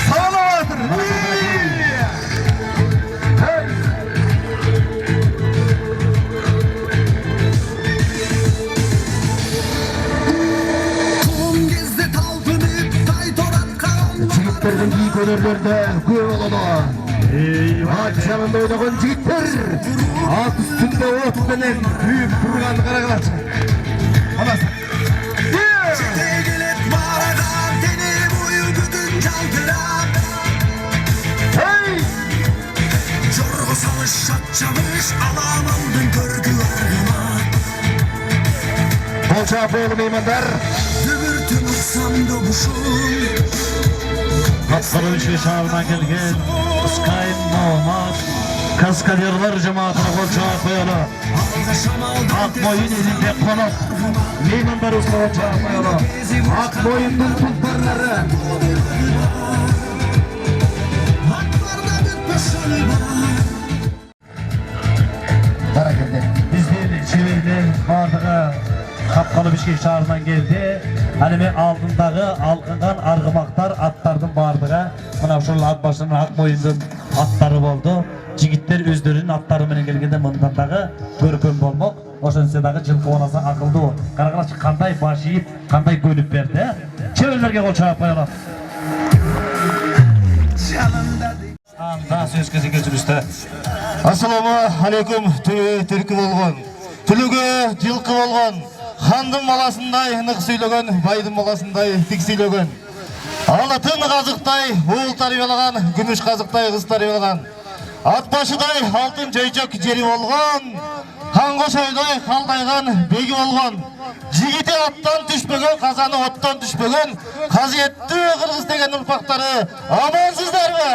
Speaker 5: Sağla vardır. Jigitlerden iyi konerlerde göğe olana. At yanında oynayan jigitler. At üstünde ot bilen büyük durgan karakılaç. Bana sana. Hey!
Speaker 1: Jorgo salış çatçamış alan aldın görgü argıma.
Speaker 5: Bolça boğulu meymanlar.
Speaker 1: Dübürtün utsam da buşun.
Speaker 4: Kapkalı işe şahına gelgen. Iskayın Muhammed. Kaskaderler cemaatine kolçağı koyalı. Akboyun elinde konak. Meymanlar usta kolçağı koyalı.
Speaker 5: Akboyun'un tulparları. Bana geldi.
Speaker 4: Bizden çevirden bardığı kapkalı bir şey şahından geldi. Hani altındağı alkıngan argımaktar atlardan bardığı. Buna şöyle at başlarının ak boyundan atları oldu. Jigitler özlerinin atları menen gelgende mındandağı görkön bolmak. Oşansiyaдағы жылқы онасы ақылды о. Қарағылашы қандай баш иіп, қандай көніп берді. Çevirlerге қол шағып қоялық. Анда сөз кезеге жүрісті.
Speaker 5: Ассаламу алейкум түркі болған. Түлігі жылқы болған. Хандың баласындай нық сөйлеген, байдың баласындай тік сөйлеген. Алтын қазықтай уыл тарбиялаған, күміш қазықтай қыз тарбиялаған. Атбашыдай алтын жойчок жері болған. Қанғошайдай қалдайған бегі болған. Жігіті аттан түшпеген, қазаны оттан түшпеген. Қазиетті қырғыз деген ұрпақтары амансыздар ма?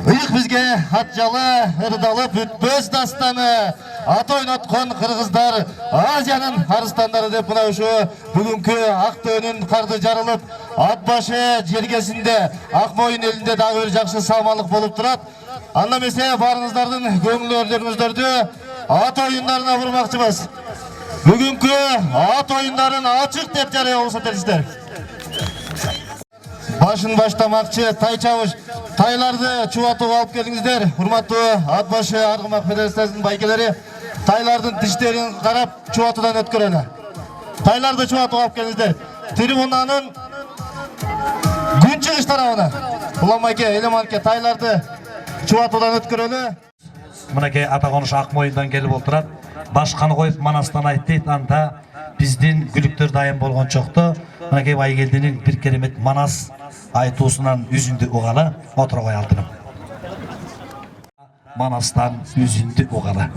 Speaker 5: Иық бізге атжалы, ырдалып үтпөз дастаны. Ат ойнатқан қырғыздар Азияның арыстандары деп мына ұшы бүгінгі Ақтөөнүн қарды жарылып, атбашы жергесінде Ақмойын елінде дағы бір жақсы салмалық болып тұрады. Анда месе барыңыздардың көңілдеріңіздерді ат ойындарына бұрмақчымыз. Бүгінгі ат ойындарын ашық деп жария болса тілшілер. Башын баштамақчы тайчауыш тайларды чуатуға алып келдіңіздер. Урматтуу атбашы арғымақ федерациясының байгелері тайлардың тиштерін қарап чуатудан өткөрөлү. Тайларды чуатуға алып келдіңіздер. Трибунаның күнчығыш тарабына Уламайке, Елеманке тайларды чуатудан өткөрөлү.
Speaker 4: Мынакей атақоныш Ақмойындан келіп отырады. Башқаны қойып Манастан айтты, анда бізден күліктер дайын болған жоқты. Мынакей байгелдінің бір керемет Манас айтуысынан үзінді оғалы отыра қой алдырым. Манастан үзінді оғалы.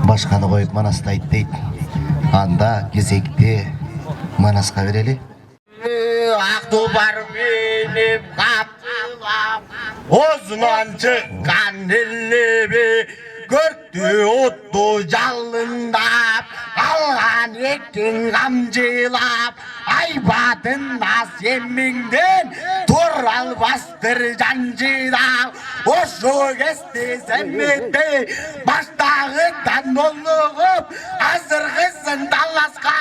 Speaker 5: Башқаны қойып Манасты айтты дейді. Анда кезекте Манасқа берелі.
Speaker 2: Ақ тұлпар меніп қапсылап, осынан шыққан елебе, көрікті отты жалындап, алған ектің қамжылап, айбатына сенмеңден тұр албастыр жанжылап, осы кесте сәмметте баштағыдан олығып, азырғысын таласқа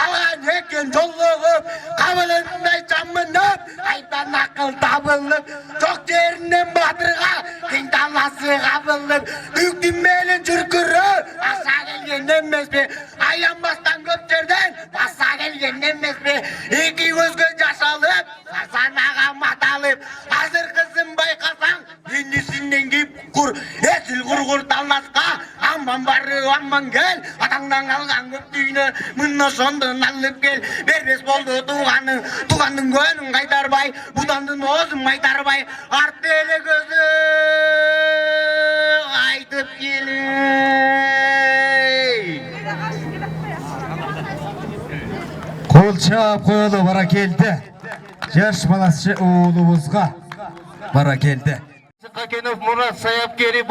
Speaker 2: алған екен жолығып, қабылындай жам minip, aydan akıl tabılıp, çok yerinden batırga, kıytalası kabılıp, büyükdünmenin çürkürü, asa gelgen emmes be, ayanbastan köpçerden, basa gelgen emmes be, iki gözgö yaşalıp, sasanaga matalıp, hazır kızım baykasan, kendisinden giyip kur, esil kurgur talnaska, aman barı aman gel, atangdan kalgan köptüğünü, mınna sondun alıp gel, berbes boldu tuğanın gönün kaytarbay, budandın ozun kaytarbay, art ele gözü aytıp gelin.
Speaker 8: Kol çap koyulu bara keldi. Yaş balası oğlumuzga bara keldi. Kakenov Murat Sayapkeri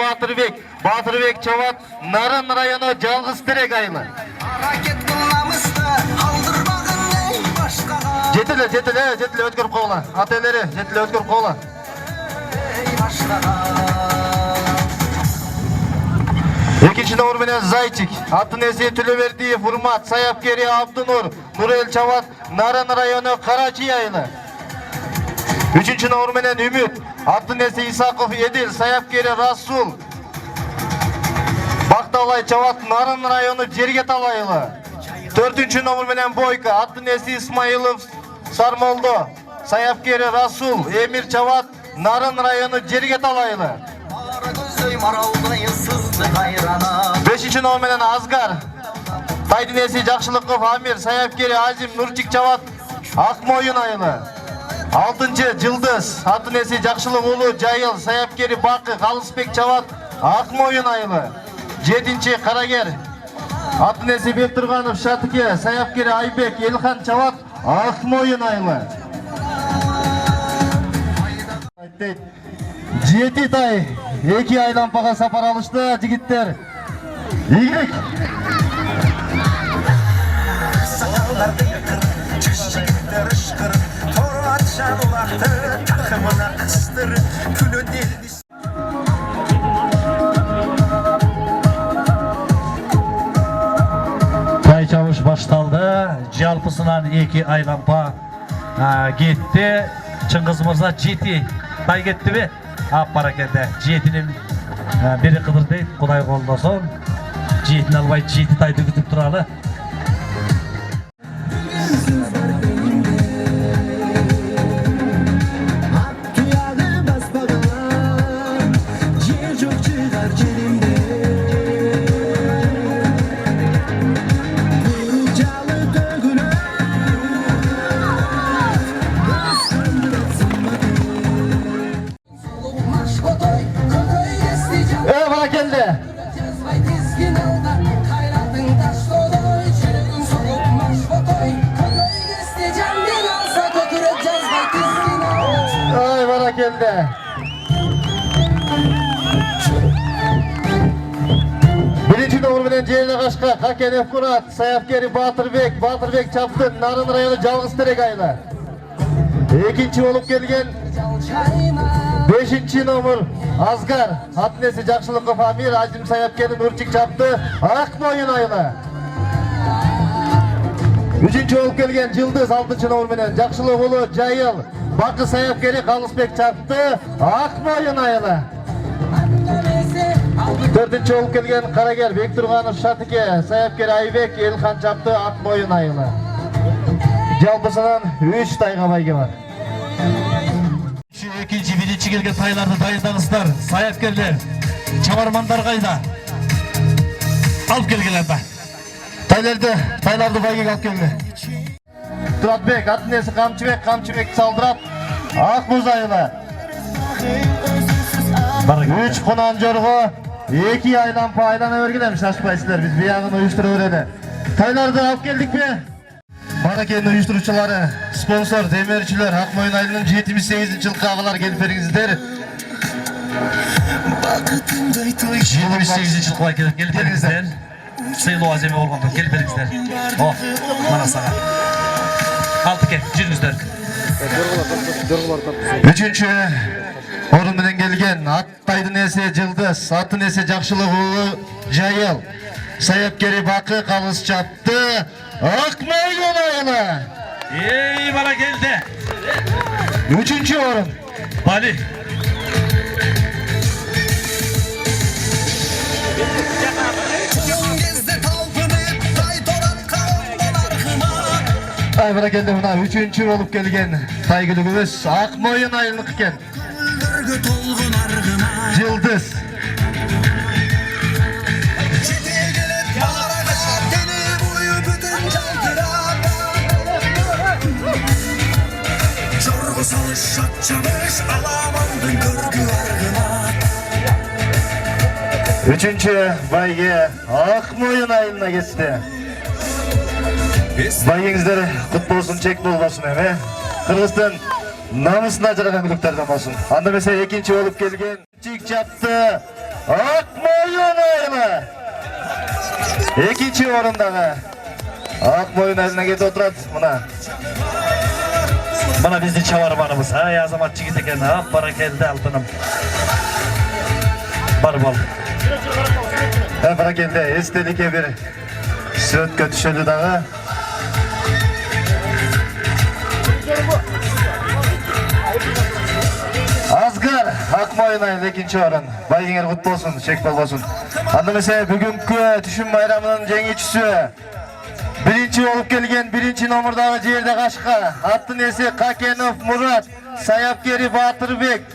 Speaker 8: Batırbek Çavat Narın rayonu Calgız Terek aylı. Jetile ötkürüp koğla. Ateleri jetile ötkürüp koğla. İkinci numar menen Zayçik. Atın esi Tülüverdiyev Hurmat Sayapkeri Abdunur Nurel Çavat Narın rayonu Karaçi aylı. Üçüncü numar menen Ümit. Atın esi İsakov Edil Sayapkeri Rasul Baktalay Çavat Narın rayonu Cerget alaylı. Dördüncü numar menen Boyka. Atın esi İsmailov Sarmoldu Sayapkeri Rasul Emir Çavat Narın rayonu Cerget alaylı. Beşinci numar menen Azgar. Taydın esi Jakşılıkov Amir Sayapkeri Azim Nurçik Çavat Akmoyun aylı. Altıncı Cıldız, atın esi Jakşılık Ulu Cayıl, Sayapkeri Bakı, Kalıspek Çavat, Akmoyun aylı. Жетінші Карагер, atın esi Bekturганов Şatıke, Sayapkeri Aybek, Elхан Çavat, Akmoyun aylı. Jeti tay, eki aylampaga sapar alıştı, jigitler. İyilik.
Speaker 4: Tay çavuş baştaldı. Jalpısынан iki aylampa gitti. Çıngiz Mırza jeti. Tay gitti mi? Barakende. Jetinin biri kıdır deyip Kuday koldason. Jetini albay jeti taydı kütüp turalı.
Speaker 8: Ay barakende. Birinci numar bilen Ceyli Kaşka, Kakenef Kurat, Sayapkeri Batırbek Çaptın, Narın rayonu Calgız Terek aylı. İkinci olup gelgen beşinci numar Azgar, Hatnesi Jakşılıkov Amir, Azim Sayapkeri Nurçik Çaptı, Akmoyun aylı. Üçüncü olup gelgen Cıldız, altıncı numar bilen Jakşılık Ulu Cayıl, Bakı Sayapkeri Kalıspek Çaptı, Akmoyun aylı. Dördüncü olup gelgen Karager, Bekturganov Şatıke, Sayapkeri Aybek, Elhan Çaptı, Akmoyun aylı. Jalpısынан 3 tayga bayge var.
Speaker 4: İkinci, birinci gelgen taylarda dayındağızlar, sayapkerler, çavarmanlar kayda. Alıp gelgeler be.
Speaker 8: Taylarda bayge alıp geldi. Turatbek, Atnesi Kamçıbek saldırat, Akmuz ayıla. 3 Kunan Jorgo, 2 aylampa aylana örgülemiş şaşpaysızlar, biz bir yağını uyuşturu öğrene. Taylarda alıp geldik mi? Barake'nin uyuşturucuları, sponsor, demirciler, Akmoyun ayının 78. yıl kağılar gelip veringizler.
Speaker 4: 78. yıl kağılar gelip veringizler. Sayılı azami olғанда gelip veringizler. Oh, mana sana. Altı ke, жүріңіздер.
Speaker 8: Üçüncü orun bilen gelgen Attaydın ese Cıldız, atın ese Jakşılık Ulu Cayıl, Sayapkeri Bakı Kalız Çaptı, Akmoyun ayını.
Speaker 4: Ey bana geldi.
Speaker 8: 3. orun.
Speaker 4: Bali.
Speaker 8: Ay bana geldi buna 3. olup gelgen saygılığımız Akmoyun aylık iken.
Speaker 1: Өргө толгон аргыма
Speaker 8: Yıldız.
Speaker 1: Жете келет барага Тени бою бүтүн жалтырап Жорго салыш шат чабыш Аламандын көркү аргыма
Speaker 8: 3. bayge Akmoyun ayına geçti. Bayыңыздар құтты болсын, чек болбасын эме. Кыргызстан намысына жараган күлүктөрдөн болсун. Анда эмесе 2. болуп келген чик чапты Акмоюн айылы. 2. орундагы Акмоюн айылына кетип отурат. Мына биздин чабарманыбыз. Ай азамат жигит экен. Бара келди алтыным. Бар бол. Бара келди. Эстеликке бир сүрөткө түшөлү дагы. Azgar Akmoyun ayı 2. orun. Bayıngер kutlu olsun, çek bolbosun. Anda mesela bugünkü Düşün Bayramı'nın jеңүүчүсү 1. olup gelgen 1. nomurdagı жерде Кашка. Аттын эси Какенов Мурат. Саяпкери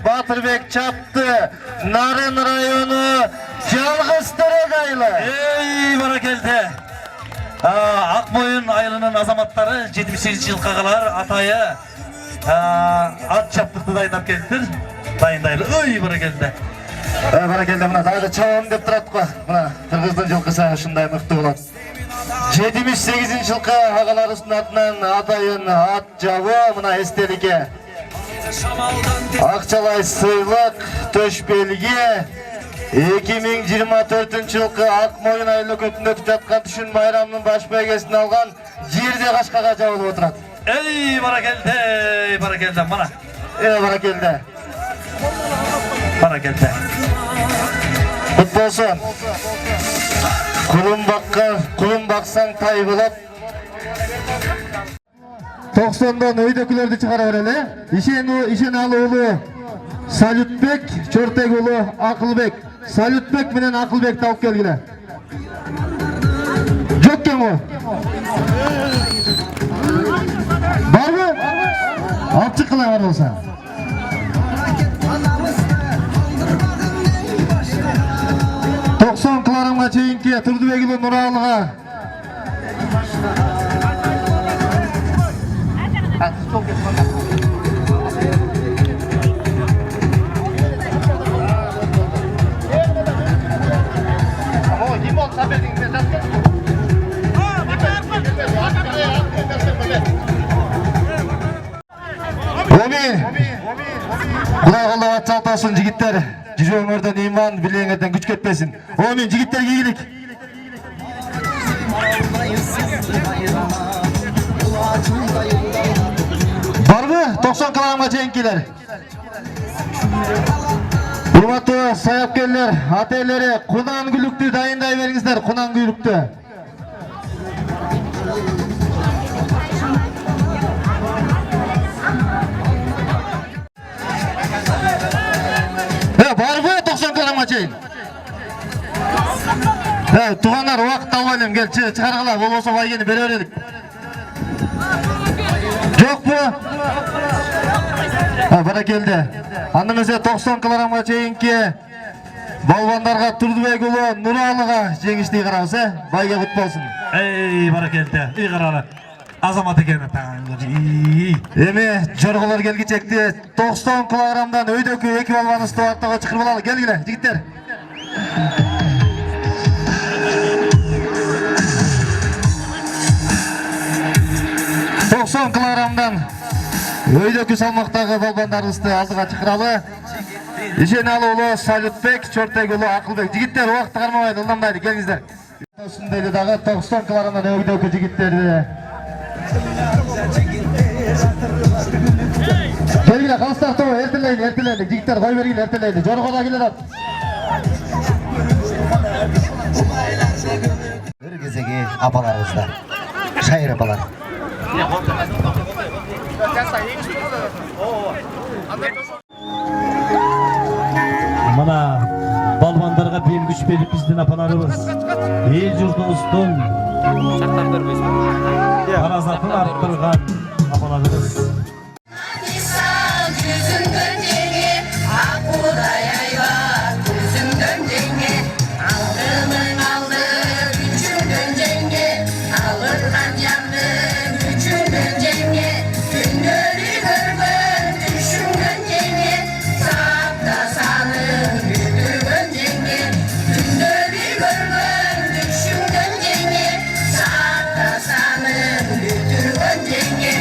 Speaker 8: Батырбек чапты. Нарын району Жалгыз Терек айылы.
Speaker 4: Ey bana geldi. Akmoyun ayılının azamatları 78 yıl kakalar atayı at çaptıklı dayındap geldiler. Dayındaylı. Oy bana geldi.
Speaker 8: Bana geldi buna. Daha da çabam dep turat ko. Buna Kırgızdın жылкысы ушундай мыкты болот. 78 жылкы агаларыбыздын атынан атайын ат жабы мына эстеликке. Акчалай сыйлык төшбелге 2024 жылкы Акмоюн айылы көпүндө өтүп жаткан Düşün Bayramынын баш бәйгесин алган жерде Кашкага жабылып отурат.
Speaker 4: Ey bana geldi. Bana geldi bana.
Speaker 8: Bana geldi.
Speaker 4: Bana geldi.
Speaker 8: Kutlu olsun. Kulun baksan tay bulup 90'dan öydökülerde çıkara vereli. İşenalı oğlu Salutbek, Çörtek oğlu Akılbek. Salutbek menen Akılbek tavuk gelgile. Jokken o. Var mı? Alp çıkıla var olsa. Son kılarımga çeyinki Turdubegili Nuralıga. Құдай қолдап атсалтасын жігіттер. Жүрөңөрдөн иман, билеңерден күч кетпесин. Омен жигиттерге ийгилик. Барбы 90 килограммга чейинкилер. Урматтуу саяпкерлер, ата-энелери, кунан күлүктү дайындай бериңиздер, кунан күлүктү. Барбы 90 килограммга чейин. Тугандар убакыт албайлым, кел чыгаргыла, болбосо байгени бере берелик. Жокпу? Бара келди. Анда эмесе 90 килограммга чейинки балбандарга Турдубек уулу Нуралыга жеңиштүү карабыз, байге кут болсун.
Speaker 4: Ey bana geldi. İyi kararlı. Azamat eкен
Speaker 8: Эми жорголор келгичекти 90 килограммдан өйдөкү эки балбаны стартага чакырып алалы. Келгиле, жигиттер. ...90 килограммдан өйдөкү салмактагы балбандарыбызды алдыга чакыралы. Ишенаалы уулу Салютбек, Чортек уулу Акылбек. Жигиттер убакытты кармабайды, ылдамдайды, келиңиздер. Ушундайды дагы 90 килограммдан өйдөкү жигиттерди. Келгиле, калыстар тобу, эртелейли, жигиттер кой бергиле, эртелейли. Жоргода келет. Бир кезеги апаларыбызда. Шайыр апалар.
Speaker 4: turgundarga beyin güç berip bizdin apalarыбыз эл журтубуздун паразатын арттырган apalarыбыз.
Speaker 9: Misal yüzünden denge, akbuday ayva yüzünden denge, aldığımın aldı gücünden denge, alırdan yandı gücünden denge, günleri görmen düşünden denge, sağda sanın güdüğün denge, günleri görmen düşünden denge, sağda sanın güdüğün denge.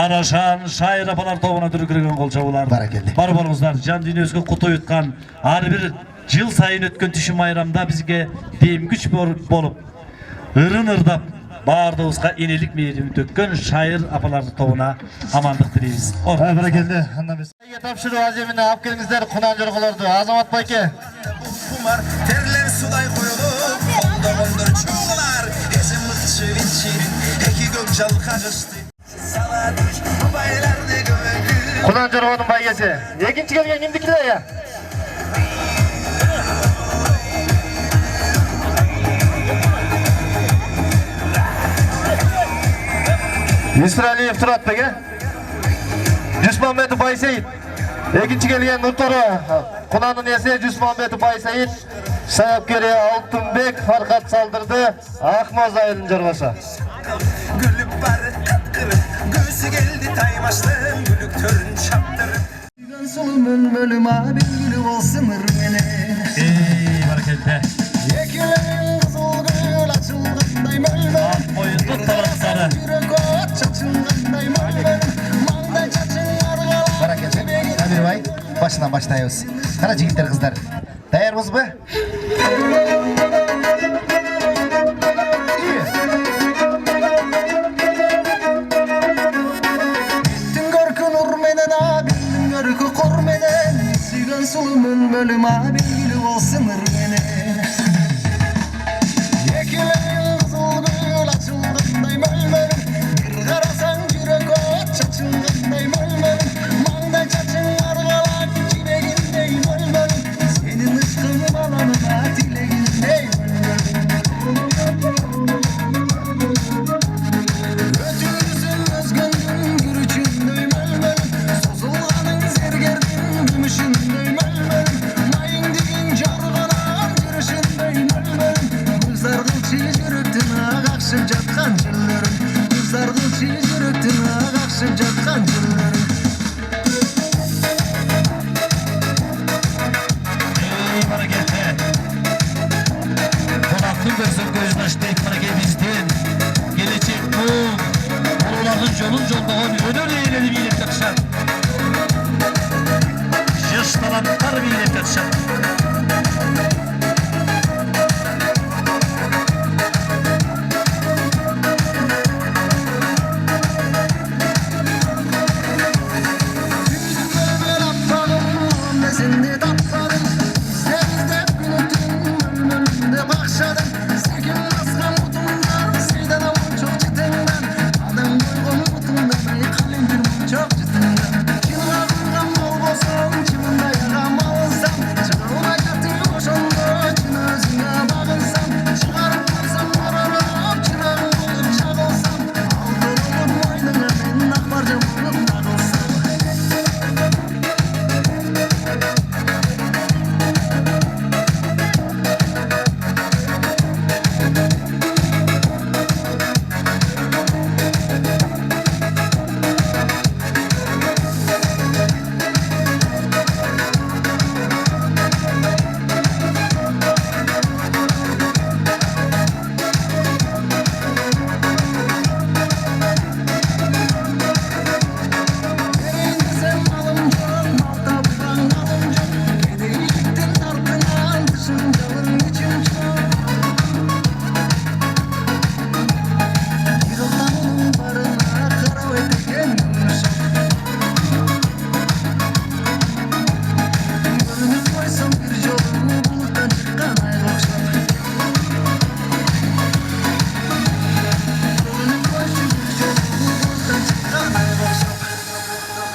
Speaker 4: Araşan şair apalar тобуна дүркүрөгөн кол чабуулар.
Speaker 5: Баракелде.
Speaker 4: Бар болуңуздар. Жан дүйнөбүзгө кут уюткан ар бир жыл сайын өткөн түшүм майрамда бизге дем күч болуп, ырын ырдап баардыгыбызга энелик мээрим төккөн шайыр апалардын тобуна амандык тилейбиз.
Speaker 6: Баракелде. Андан биз тапшыруу аземине алып келиңиздер кунан жорголорду. Азамат байке.
Speaker 1: Kumar terler suday koyulup Onda kondur çuğlar Ezim mıkçı vinçirin Eki gökçal kaçıştı Sala düş bu baylarda gömülü
Speaker 6: Кунан жоргонун байгеси. Экинчи келген кимдики да я? Мисралиев Турат беге. Жусмамбетов Байсейит. Экинчи келген Нурторо. Кунанын эси Жусмамбетов Байсейит. Саяпкери Алтынбек Фаркат салдырды. Акмоз айылын жоргосу.
Speaker 1: Gülüp var katkırı Göğsü geldi taymaştım Gülük törün çaptırıp
Speaker 6: Sulumun bölüm abi gülü olsun ırmene.
Speaker 4: Barakelde.
Speaker 6: Yekilerin kızıl gül açılgınday mölmen.
Speaker 4: Oyundu taraftarı.
Speaker 6: Yürek ot çatılgınday mölmen. Manda çatın argalar.
Speaker 5: Barakelde. Samir Bay, başından başlayıyoruz. Kara jigitler kızlar. Dayarmız mı?
Speaker 6: Sulumun bölüm abi gülü olsun ırmene. Yekilerin kızıl gül açılgınday mölmen. Bir karasan yürek ot çatılgınday mölmen. Manda çatın argalan çileğindey mölmen. Senin ışkın balanına dileğindey Ötürsün özgündün gürüçündey mölmen. Sozulganın zergerdin gümüşündey mölmen. Mayın digin jarganan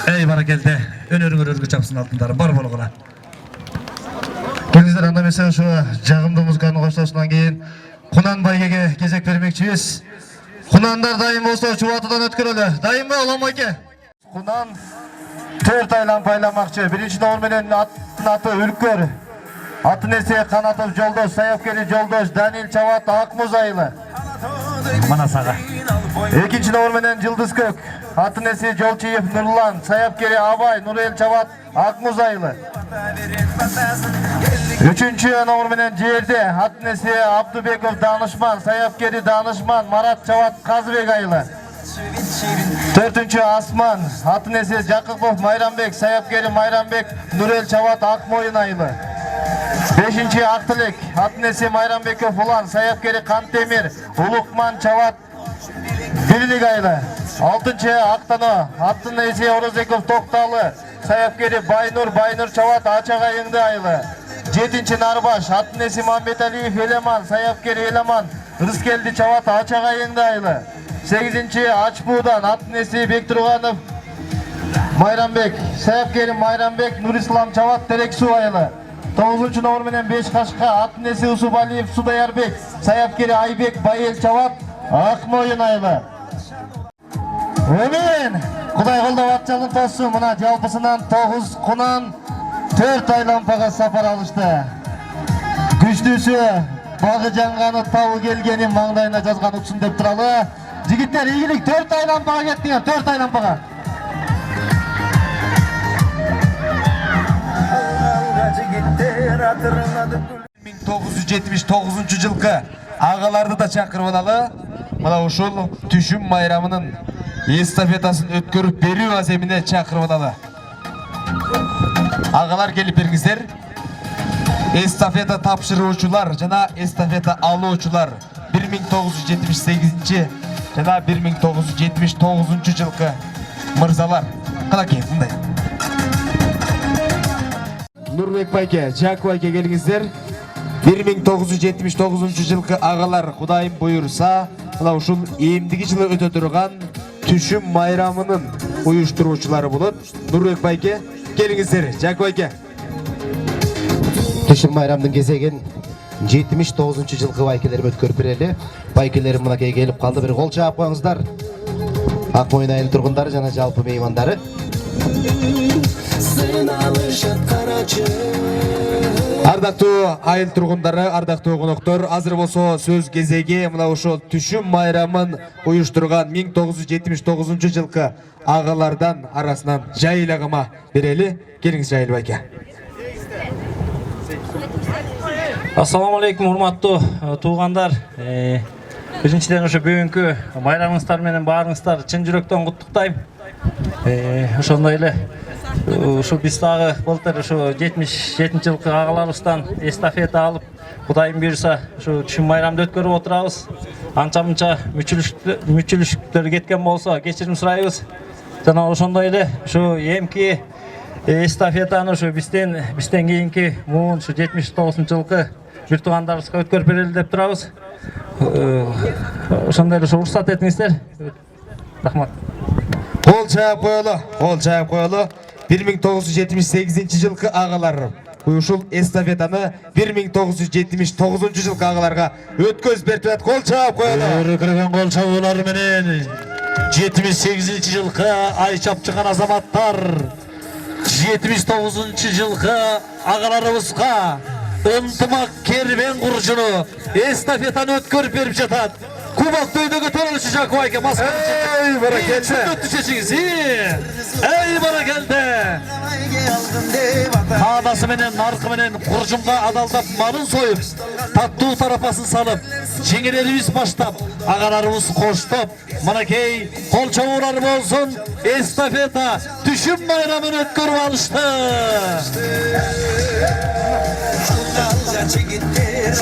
Speaker 4: Ey barakelde, önörüңөр өргө чапсын алтындары бар болгула.
Speaker 5: Келіңіздер, анда mesela şu жағымды музыканы қоштасынан кейін Құнан байгеге кезек бермекчибиз. Құнандар дайым болса Чубатыдан өткөрөлү. Дайым ба Улам байке? Құнан 4 айлан пайламакчы. Биринчи номер менен аттын аты Үлкөр. Атын эсе Канатов Жолдош, Саяпкери Жолдош, Данил Чабат Акмуз айылы.
Speaker 4: Мана сага.
Speaker 5: Экинчи номер менен Жылдыз Көк. Атын эсе Жолчиев Нурлан, Саяпкери Абай, Нурел Чабат Акмуз айылы. Üçüncü номер менен Жерде. Атын эсе Абдубеков Данышман, Саяпкери Данышман, Марат Чабат Казбек айылы. Төртүнчү Асман. Атын эсе Жакыпов Майрамбек, Саяпкери Майрамбек, Нурел Чабат Акмойын айылы. Бешинчи Актылек. Атын эсе Майрамбеков Улан, Саяпкери Кантемир, Улукман Чабат Бирлик айылы. Алтынчы Актано. Атын эсе Орозеков Токталы, Саяпкери Байнур Чабат Ачагайыңды айылы. Жетинчи Нарбаш. Атын эсе Мамбеталиев Элеман, Саяпкери Элеман, Рыскелди Чабат Ачагайыңды айылы. 8-ci Açbuğ'dan атын эсе Бектурганов Майрамбек, Саяпкери Майрамбек, Нурислам Чабат Терексу айылы. 9-cu номер менен 5 Кашка, атын эсе Усубалиев Судаярбек, Саяпкери Айбек Байел Чабат Акмойын айылы. Өмен, Кудай колдоп атчалын тосун, мына жалпысынан 9 Кунан 4 айлампага сапар алышты. Күчтүүсү багы жаңганы табы келгени маңдайына жазган утsun деп туралы. Жигиттер, ийгилик 4 айлампага кеттиңер, 4 айлампага.
Speaker 8: 1979 жылкы агаларды да чакырып алалы. Мына ушул түшүм майрамынын эстафетасын өткөрүп берүү аземине чакырып алалы. Агалар келип бериңиздер. Эстафета тапшыруучулар жана эстафета алуучулар 1978 жана 1979 жылкы мырзалар. Калакей, мындай. Нурбек байке, Жак байке келиңиздер. 1979 жылкы агалар Кудайым буйурса, мына ушул эмдиги жылы өтө турган түшүм майрамынын уюштуруучулары болот. Нурбек байке, келиңиздер, Жак байке.
Speaker 5: Түшүм майрамдын кезеген 79 жылкы байкелерим өткөрүп берели. Байкелерим мынакей келип калды. Бир кол чаап коюңуздар. Акмойын айыл тургундары жана жалпы меймандары.
Speaker 8: Ардактуу айыл тургундары, ардактуу коноктор, азыр болсо сөз кезеги мына ушул түшүм майрамын уюштурган 1979 жылкы агалардан арасынан Жайыл агама берели. Келиңиз Жайыл байке.
Speaker 10: Ассаламу алейкум, урматтуу туугандар. Биринчиден ошо бүгүнкү майрамыңыздар менен баарыңыздар чын жүрөктөн куттуктайм. Ошондой эле ушу биз дагы былтыр ушу 77 жылкы агаларыбыздан эстафета алып, Кудайым буйруса ушу түшүм майрамды өткөрүп отурабыз. Анча-мынча мүчүлүштөр кеткен болсо кечирим сурайбыз. Жана ошондой эле ушу эмки эстафетаны ушу бизден кийинки муун ушу 79 жылкы бир туугандарыбызга өткөрүп берели деп турабыз. Ошондой эле уруксат этиңиздер. Рахмат.
Speaker 8: Кол чаап коелу. 1978 жылкы агалар ушул эстафетаны 1979 жылкы агаларга өткөзүп берип атат. Кол чаап коелу.
Speaker 4: Өркүргөн кол чабуулар менен 78 жылкы ай чапчыган азаматтар 79 жылкы агаларыбызга ынтымак кербен курчуну эстафетаны өткөрүп берип жатат. Кубактуу өйдөгө төрөлүшү Жак байке маска.
Speaker 8: Эй, баракелде.
Speaker 4: Эй, баракелде. Хаанасы менен, наркы менен куржумга адалдап малын союп, таттуу тарапасын салып, жеңелерибиз баштап, агаларыбыз коштоп, манакей кол чабуулар болсун, эстафета түшүм майрамын өткөрүп алышты.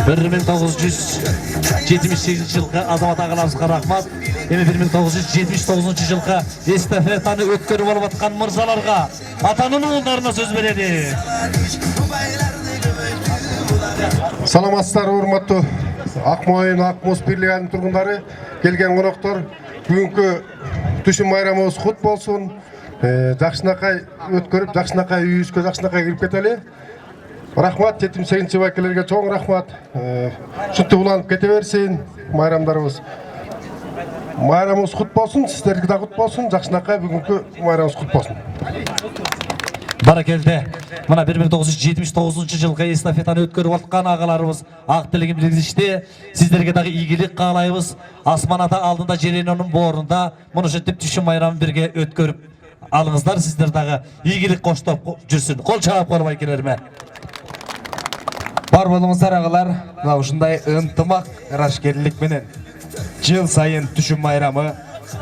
Speaker 4: 1978 жылкы азамат агаларыбызга рахмат. Эми 1979 жылкы эстафетаны өткөрүп алып аткан мырзаларга, атанын уулдарына сөз берели.
Speaker 11: Саламатсыздар, урматтуу Акмойын, Акмуз бирлигинин тургундары, келген коноктор. Бүгүнкү Түшүм майрамыбыз кут болсун. Жакшынакай өткөрүп, жакшынакай үйүбүзгө жакшынакай кирип кетели. Рахмат, 78 байкелерге чоң рахмат. Ушинтип уланып кете берсин майрамдарыбыз. Майрамыбыз кут болсун, сиздерге да кут болсун. Жакшынакай бүгүнкү майрамыбыз кут болсун.
Speaker 4: Баракелде. Мына 1979 жылғы эстафетаны өткөрүп аткан агаларыбыз ак тилегин билгизишти. Сиздерге дагы ийгилик каалайбыз. Асман ата алдында Жеренонун боорунда муну ушинтип түшүм майрамын бирге өткөрүп алыңыздар. Сиздер дагы ийгилик коштоп жүрсүн. Кол чаап коюп байкелериме.
Speaker 8: Бар болуңуздар агалар, мына ушундай ынтымак ырашкерлик менен жыл сайын түшүм майрамы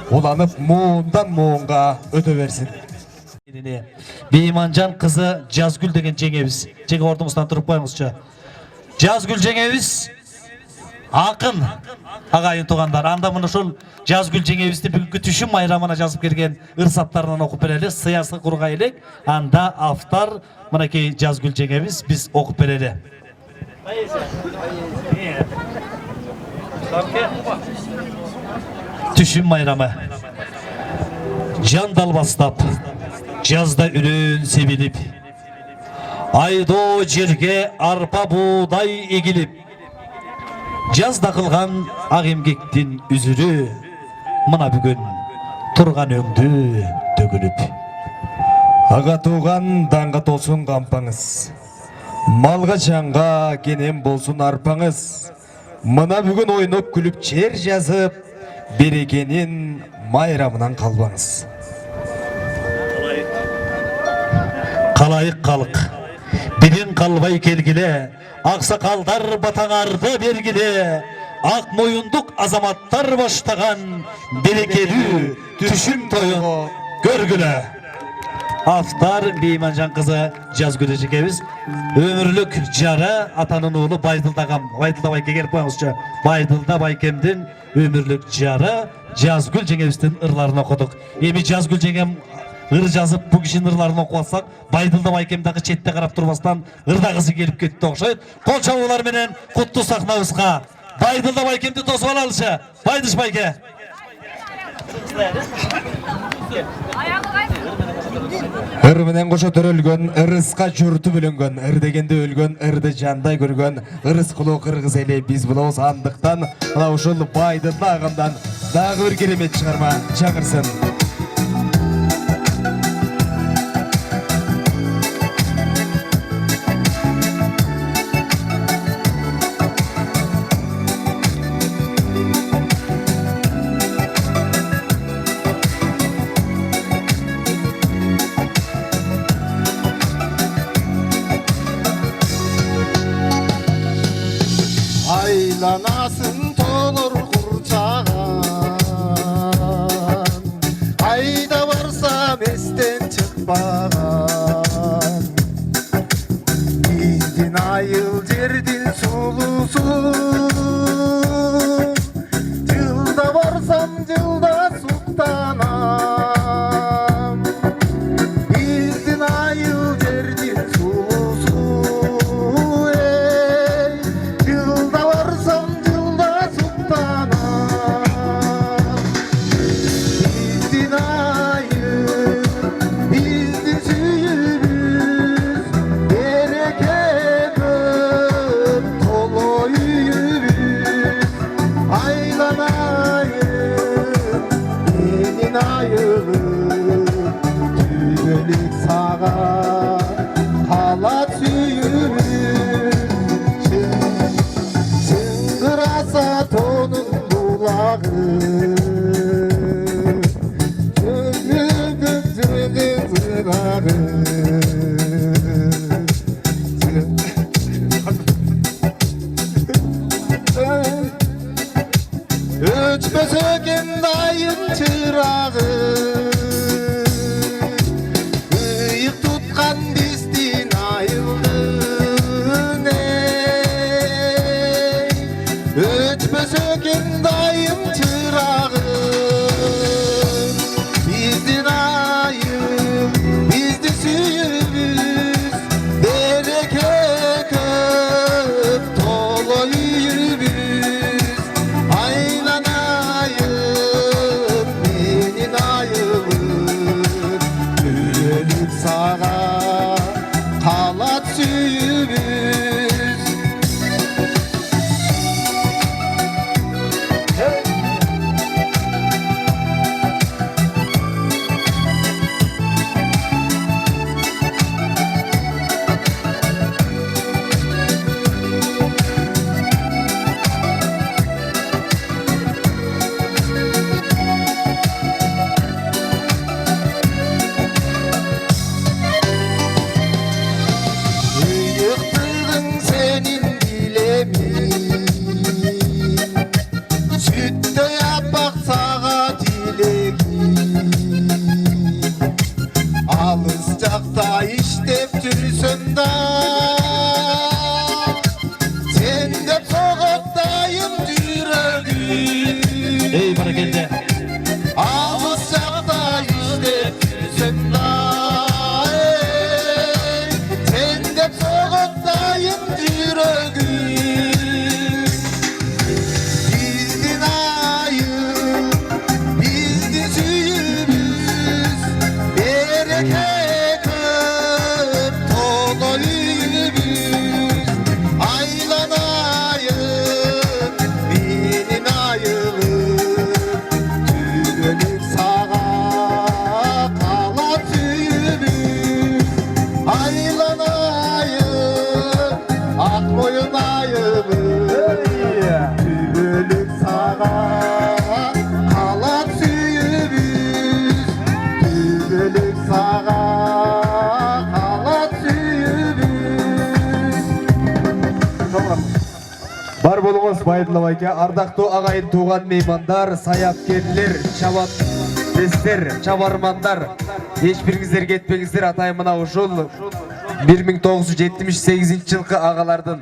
Speaker 8: уланып муундан муунга өтө берсин.
Speaker 4: Бейманжан кызы Жазгүл деген жеңебиз. Жеңе ордумуздан туруп коюңузчу. Жазгүл жеңебиз акын агайын туугандар. Анда мына ушул Жазгүл жеңебизди бүгүнкү түшүм майрамына жазып келген ырсаттарынан окуп берели. Сыясы кургай элек. Анда автор мынакей Жазгүл жеңебиз биз окуп берели. Түшүм майрамы. Жандал бастап жазда үрөн себилип, айдоо жерге арпа буудай эгилип, жазда кылган ак эмгектин үзүрү мына бүгүн турган өңдү төгүлүп.
Speaker 8: Ага тууган даңга толсун кампаңыз, малга чаңга кенен болсун арпаңыз. Мына бүгүн ойноп күлүп чер жазып, берекенин майрамынан калбаңыз.
Speaker 4: Калайык калык биден калбай келгиле, аксакалдар батаңарды бергиле, ак моюндук азаматтар баштаган берекелүү түшүм тоюн көргүлө. Автор Бейманжан кызы Жазгүл жеңебиз. Өмүрлүк жары атанын уулу Байдылдагам. Байдылда байке келип коюңузчу. Байдылда байкемдин өмүрлүк жары Жазгүл жеңебиздин ырларын окудук. Эми Жазгүл жеңем ыр жазып бу кишинин ырларын окуп алсак, Байдылда байкем дагы четте карап турбастан ырдагысы келип кетти окшойт. Кол чабуулар менен куттуу сахнабызга Байдылда байкемди тосуп алалычы. Байдыш байке.
Speaker 8: Ыр менен кошо төрөлгөн, ырыска журту бөлөнгөн, ыр дегенде өлгөн, ырды жандай көргөн, ырыс кулуу кыргыз эли биз болобуз. Андыктан мына ушул Байдылда агамдан дагы бир керемет чыгарма чакырсын.
Speaker 6: Айланасың толыр құрчаған, айда барсам естен шықпаған. Биздин айыл жердин сулусу, жылда барсам жылда суктанам. Биздин айыл жердин сулусу, жылда
Speaker 8: саға қалат сүйіміз. Иықтығың сенің билемін, сүттей аппақ саға тілегім. Алыс жақта іштеп жүрсем да, сен деп соғаттайым жүрегім.
Speaker 4: Ей, бәрекелді.
Speaker 8: Алыс жақта іштеп жүрсем да, сен деп соғаттайым жүрегім. Біздің айым, біздің сүйіміз, береке көп толы үйіміз. Айланайым, менің айылым, түгілік саға қалат сүйіміз. Айланайым, ақ мойын айымыз, түгілік саға қалат сүйіміз. Түгілік саға қалат сүйіміз.
Speaker 5: Бар болуңыз Байдылы байке, ардақты ағайын туған меймандар, саяпкерлер, чабан бездер, чабармандар. Ешбіріңіздер кетпеңіздер, атай мына ушул 1978 жылғы ағалардың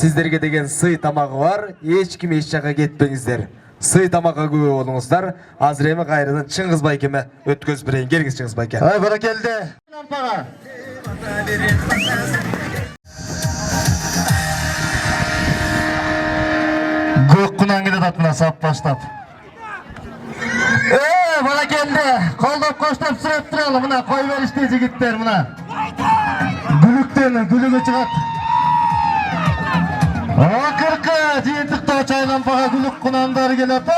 Speaker 5: сіздерге деген сый тамағы бар. Ешкім еш жаққа кетпеңіздер. Сый тамаққа көбі болыңыздар. Азыремі қайрыдың Чыңғыз байкеме өткөз бірейін. Келіңіз Чыңғыз байке.
Speaker 6: Ай, бәрекелді. Лампаға. Көк құнан келеді атына сап баштап. Бәрекелді. Қолдап қоштап сұрап тұралы. Мына қой беріште жігіттер мына. Гүліктен гүлігі шығады. Ақырқы жиынтықта чайлампаға гүлік құнандар келіп.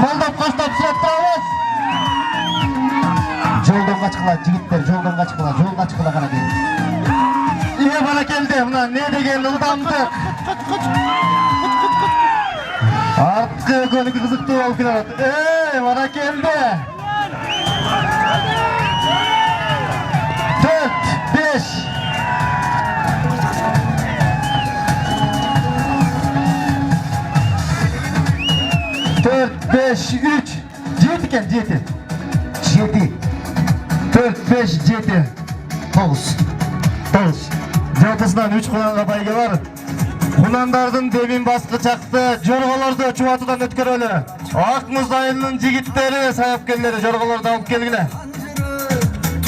Speaker 6: Қолдап қоштап сұрап тұрамыз. Жолдан қачқыла, жігіттер, жолдан қачқыла, қара дейін. Бәрекелді, мына не деген ұлдамдық. Артқы көнікі қызықты болып келеді. Бәрекелді. 4-5. 4-5-3. 7 екен, 7. 4-5-7. 9. Жартысынан 3 құнанға байге бар. Құнандардың демин басқы чақты жорғаларды чуатыдан өткөрөлі. Ақ мұз айылының жігіттері, саяпкерлері жорғаларды алып келгілі.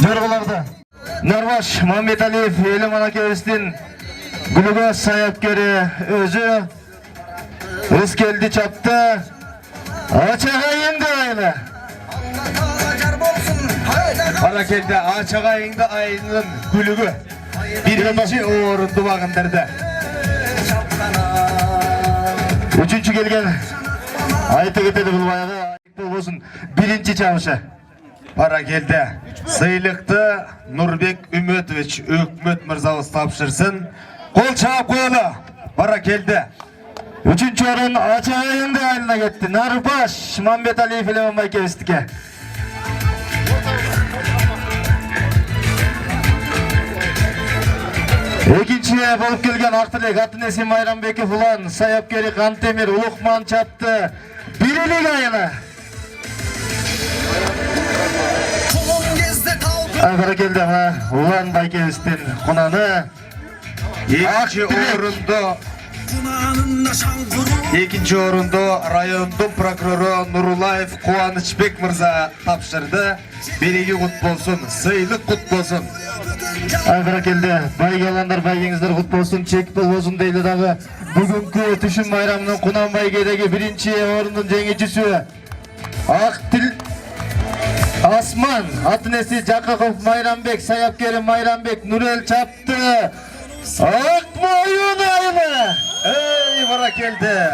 Speaker 6: Жорғаларды. Нарваш Мамбеталиев елі манакебістің гүлігі саяпкері өзі Рыскелді чапты. Ачаға енді айылы. Баракелді ачаға енді айылының гүлігі. Бірінші орынды бағындырды. Үшінші келген айты кетеді бұл баяғы айты болсын. Бірінші чабышы. Баракелді. Сыйлықты Нұрбек Үметович Өкмет мырзабыз тапшырсын. Қол чап қойылы. Баракелді. Üçüncü orun Açağay'ın da ayılına gitti. Narbaş Mambetaliyev ile Mambaykevistike. İkinciye bolup kelgen Aqtilek Atınesi Mayranbekov ulan Sayapkeri Kantemir Ulukman çaptı. Birilik ayını. Ankara geldi ha. Ulan Baykevistin konanı. İkinci orunda rayondun prokuroru Nurulayev Kuanычбек Mırza tapşırdı. Birigi kut bolsun, sıylık kut bolsun. Ankara geldi. Baygalanlar baygengizler kut bolsun, çek bolsun deyli dağı. Bugünkü Tüşün Bayramının Kunan
Speaker 8: Asman, Atınesi Jakakov Mayranbek, Sayapkeri Mayranbek, Nurel çaptı. Akmoyun ayını. Ey bara geldi.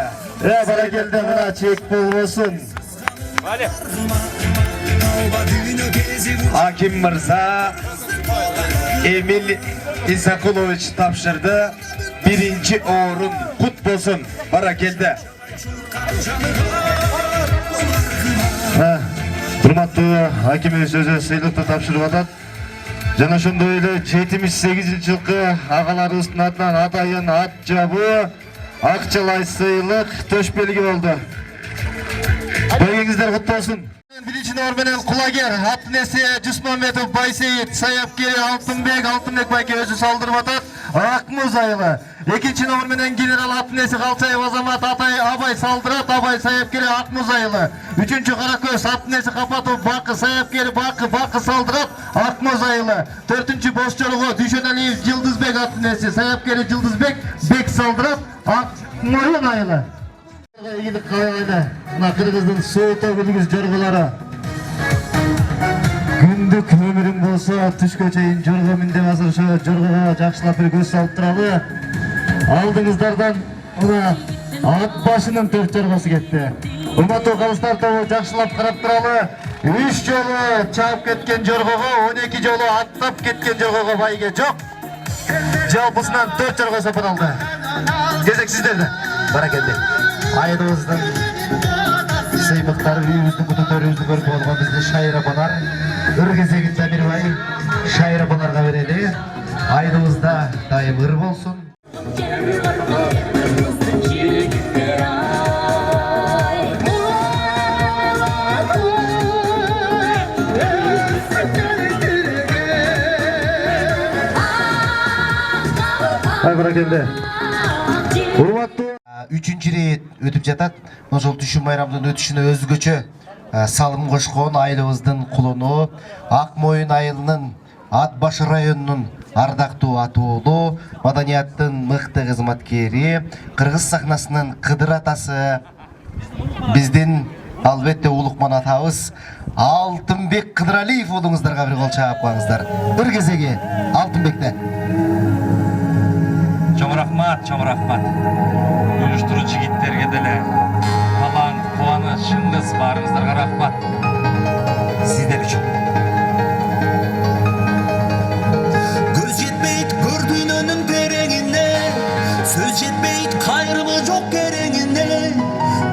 Speaker 8: Bara geldi, buna çek bol olsun. Hakim Mirza Emil İsakuloviç tapşırdı. Birinci orun kut bolsun. Bara geldi. Hurmatlı hakimiz sözü sыйлыкты tapşırıp atat. Жана ошондой эле 78 жылкы агаларыбыздын атынан атайын ат жабы акчалай сыйлык төш белги болду. Бергеңиздер куту болсун. Birinci номер менен Кулагер, Атынеси Жусмамбетов Байсейит, Саяпкери Алтынбек байке өзү салдырып атат. Акмуз айылы. Экинчи номер менен генерал Атынеси Калчаев Азамат Абай салдырат, Абай Саяпкери Акмуз айылы. Үчүнчү Каракөз Атынеси Капатов Бакы Саяпкери Бакы салдырат, Акмуз айылы. Төртүнчү бош жолго Дүйшөналиев Жылдызбек Атынеси Саяпкери Жылдызбек Бек салдырат, Акмоюн айылы. Игілік қалайды, мына Қырғыздың суыта күлгіз жорғылары. Күндік өмірің болса, түшкө чейін жорға міндем азыр шо жорғаға жақшылап бір көз салып тұралы. Алдыңыздардан мына ат башының 4 жорғасы кетті. Урматтуу қалыстар тобы жақшылап қарап тұралы. 3 жолы чаап кеткен жорғаға, 12 жолы аттап кеткен жорғаға байге жоқ. Жалпысынан 4 жорға сапар алды. Кезек сіздерді. Бара келді. Айдыбыздың сыймықтары үйіміздің күтімдерімізді көріп болған бізді шайрапанар. Үр кезегін Замирбай шайрапанарға береді. Айдыбызда дайым ыр болсын. Бара келді. Урматтуу үчүнчү рет өтүп жатат. Ошол түшүм майрамдын өтүшүнө өзгөчө салым кошкон айылыбыздын кулуну Акмоюн айылынын Ат Башы районунун ардактуу атуулу маданияттын мыкты кызматкери, кыргыз сахнасынын кыдыр атасы, биздин албетте улукман атабыз Алтынбек Кыдыралиев уулуңуздарга бир кол чаап коюңуздар. Бир кезеги Алтынбекте.
Speaker 3: Чоң рахмат. Uyuşturucu жигиттерге деле талант, кубаныч, шыңгыз барыңыздарга рахмат. Сиздер үчүн.
Speaker 1: Көз жетпейт көрдүйнөнүн тереңине, сөз жетпейт кайрымы жок кереңине.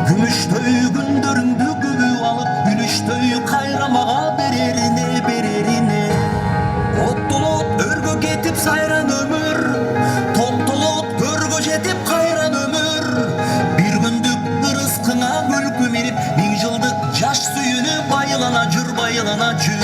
Speaker 1: Күмүштөй күндөрүңдү күбү алып, күнүштөй кайрамага берерине. Оттолот өргө кетип сайран өмүр, топтолот көргө жетип кайран өмүр. Бир күндүк ырыскыңа күлкү минип, 1000 жылдык жаш сүйүнүп байылана жүр.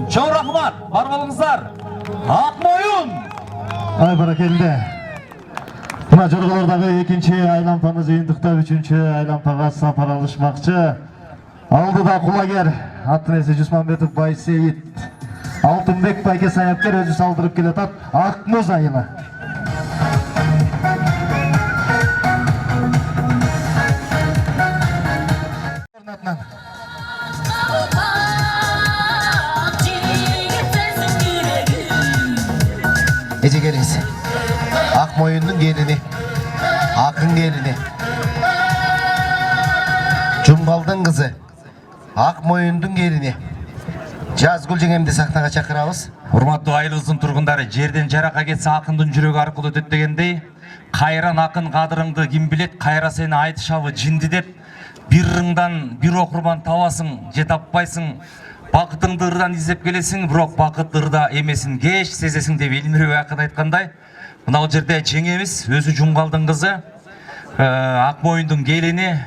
Speaker 3: Чоң рахмат, бар болуңуздар. Акмоюн.
Speaker 8: Ай баракелде. Мына жорголордагы экинчи айлампаны жыйынтыктап үчүнчү айлампага сапар алышмакчы. Алдыда кулагер аттын эси Жусманбетов Байсейит. Алтынбек байке саяпкер өзү салдырып келатат. Акмоз айылы.
Speaker 5: Ece geliniz. Akmoyun'un gelini. Akın gelini. Cumbal'dın kızı. Akmoyun'un gelini. Жазгүл жеңемди сахнага чакырабыз.
Speaker 3: Урматтуу айылыбыздын тургундары, жерден жаракка кетсе акындын жүрөгү аркылуу өтөт дегендей, кайран акын кадырыңды ким билет, кайра сени айтышабы жинди деп, бир рыңдан бир окурман табасың, же таппайсың. Бакытыңды ырдан издеп келесиң, бирок бакыт ырда эмесин кеч сезесиң деп Элмирбек акын айткандай, мына бул жерде жеңебиз, өзү Жумгалдын кызы, Акмоюндун келини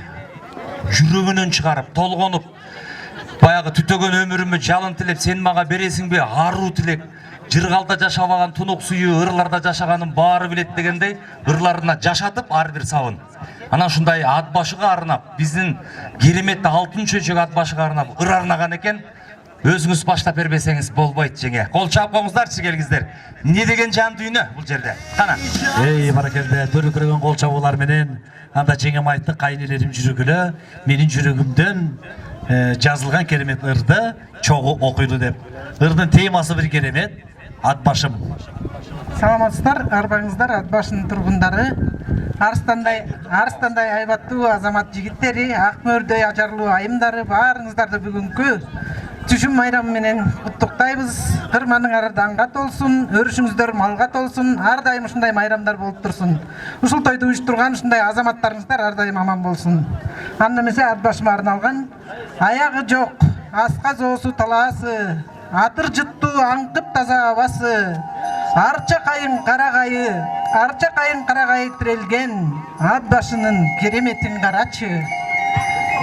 Speaker 3: жүрөгүнөн чыгарып, толгонуп, баягы түтөгөн өмүрүмө жалын тилеп, сен мага бересиңби аруу тилек, жыргалда жашабаган тунук сүйүү ырларда жашаганын баары билет дегендей, ырларына жашатып ар бир сабын. Анан ушундай ат башыга арнап, биздин кереметти алтын чөчөк ат башыга арнап ыр арнаган экен. Өзүңүз баштап бербесеңиз болбойт жеңе. Кол чапкаңыздарчы келгиздер. Не деген жан дүйнө бул жерде? Кана.
Speaker 4: Эй баракелде, төрүкөргөн кол чабуулар менен анда жеңем айтты, кайнелерим жүрөгүлө, менин жүрөгүмдөн жазылган керемет ырды чогуу окуйду деп. Ырдын темасы бир керемет, ат башым.
Speaker 12: Саламатсыздар, арбаңыздар, ат башынын тургундары. Арыстандай айбаттуу азамат жигиттери, ак мөрдөй ажарлуу айымдары, баарыңыздарды бүгүнкү түшүм майрамы менен куттуктайбыз. Кырманыңар даңга толсун, өрүшүңүздөр малга толсун, ар дайым ушундай майрамдар болуп турсун. Ушул тойду уюштурган ушундай азаматтарыңыздар ар дайым аман болсун. Анда эмесе ат башыма арналган аягы жок, аска жоосу талаасы, атыр жыттуу аңкып таза абасы, арча кайын карагайы тирелген ат башынын кереметин карачы.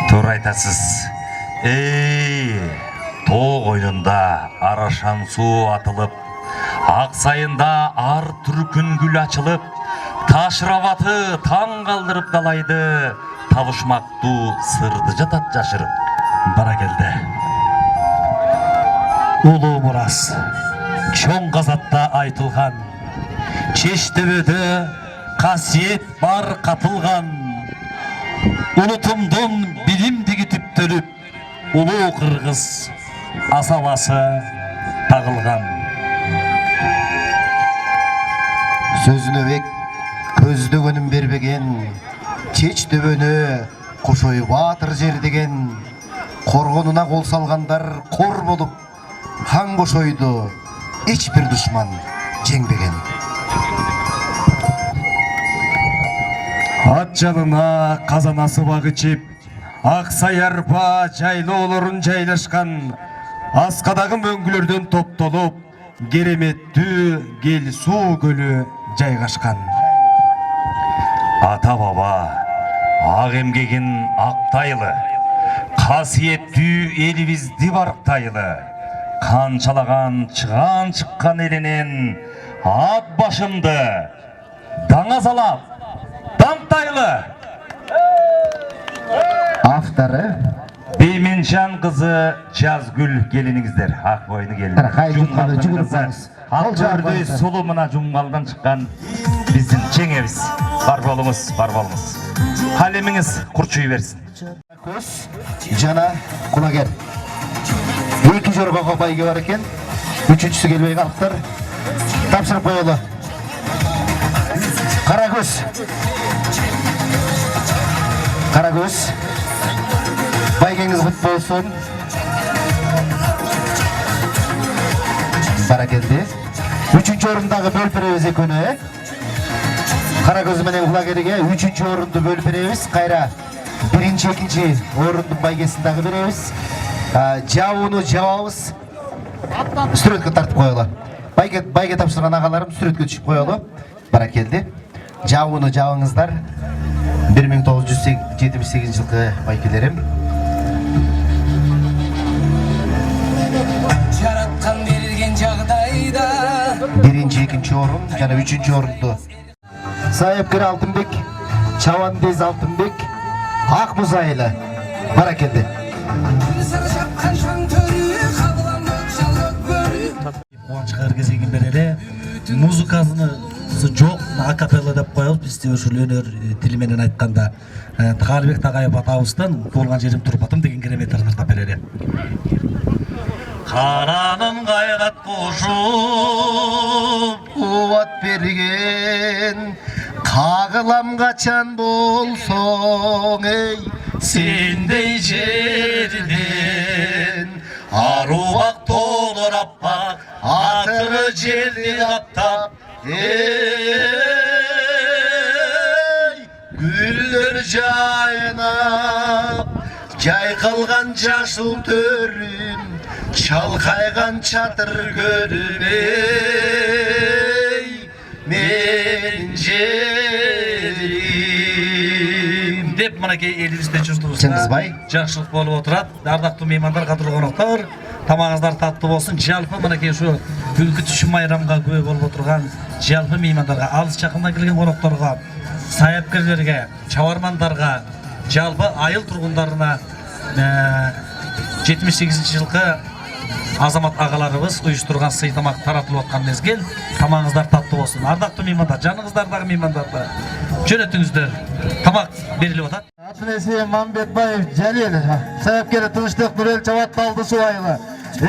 Speaker 3: Туура айтасыз. Тоо койнунда арашан суу атылып, ак сайында ар түркүн гүл ачылып, ташырабаты таң калдырып далайды, табышмактуу сырды жатат жашырып.
Speaker 4: Баракелде. Улуу мурас, чоң казатта айтылган, чеш төбөдө касиет бар катылган, улутумдун билимдиги түптөлүп, улуу кыргыз асабасы тагылган.
Speaker 5: Сөзүнө бек көздөгөнүн бербеген, чеч төбөнө кошой баатыр жер деген, коргонуна кол салгандар кор болуп, хан кошойду эч бир душман жеңбеген.
Speaker 8: Ат жанына казан асыбак ичип, ак саярба жайлоолорун жайлашкан, аскадагы мөңгүлөрдөн топтолуп, кереметтүү кел суу көлү жайгашкан.
Speaker 3: Ата баба ак эмгегин актайлы, касиеттүү элибизди барктайлы, канчалаган чыган чыккан эленен ат башымды даңа салап дамтайлы.
Speaker 5: Авторы
Speaker 3: Бейменжан кызы Жазгүл келиниңиздер. Акмоюндун келини. Жумгалдын кызы. Ал жөрдөй сулуу мына Жумгалдан чыккан биздин жеңебиз. Бар болуңуз, бар болуңуз. Калемиңиз курчуй берсин.
Speaker 5: Көз жана кулагер. Эки жоргого байге бар экен. Үчүнчүсү келбей калыптыр. Тапшырып коелу. Карагөз. Карагөз. Байгеңиz кут болсун. Баракелде. Үчүнчү орундагы бөлүп беребиз экөөнү. Карагөз менен кулагериге үчүнчү орунду бөлүп беребиз. Кайра биринчи, экинчи орундун байгесин дагы беребиз. Жабууну жабабыз. Сүрөткө тартып коелу. Байге тапшырган агаларым сүрөткө түшүп коелу. Баракелде. Жабууну жабыңыздар. 1978 жылкы байкелерим.
Speaker 1: Жараткан
Speaker 5: 2-нчи орун жана 3-нчү орунду Саяпкер Алтынбек, Чавандез Алтынбек, Ак Муз айылы. Баракелди.
Speaker 4: Кубанычка эргезегин берели. Музыканы жок, акапелла деп коебуз. Бизде ушул өнөр тили менен айтканда Тыгарбек Тагайып атабыздан болгон жерим турпатым деген керемет ырдап берели. Каранын кайгат кошуп
Speaker 5: Кубат берген кагылам качан болсоң эй
Speaker 4: сендей жерден арубак толор аппак атыры жерди каптап
Speaker 5: гүлдөр жайнап жайкалган жашыл төрүм чалкайган чатыр көрүм эй менин жерим
Speaker 4: деп мынакей элибизде журтубузга
Speaker 5: Чыңгызбай
Speaker 4: жакшылык болуп отурат. Ардактуу меймандар, кадырлуу коноктор, тамагыңыздар таттуу болсун. Жалпы мынакей ушу бүгүнкү түшүм майрамга күбө болуп отурган жалпы меймандарга, алыс жакындан келген конокторго, саяпкерлерге, чабармандарга, жалпы айыл тургундарына 78-жылкы азамат агаларыбыз уюштурган сый тамак таратылып аткан мезгил. Тамагыңыздар таттуу болсун. Ардактуу меймандар, жаныңыздардагы меймандарды жөнөтүңүздөр. Тамак берилип атат.
Speaker 6: Атынеси Мамбетбаев Жалил, саяпкери Тынчтык Нурел Чабат Талдысуу айылы.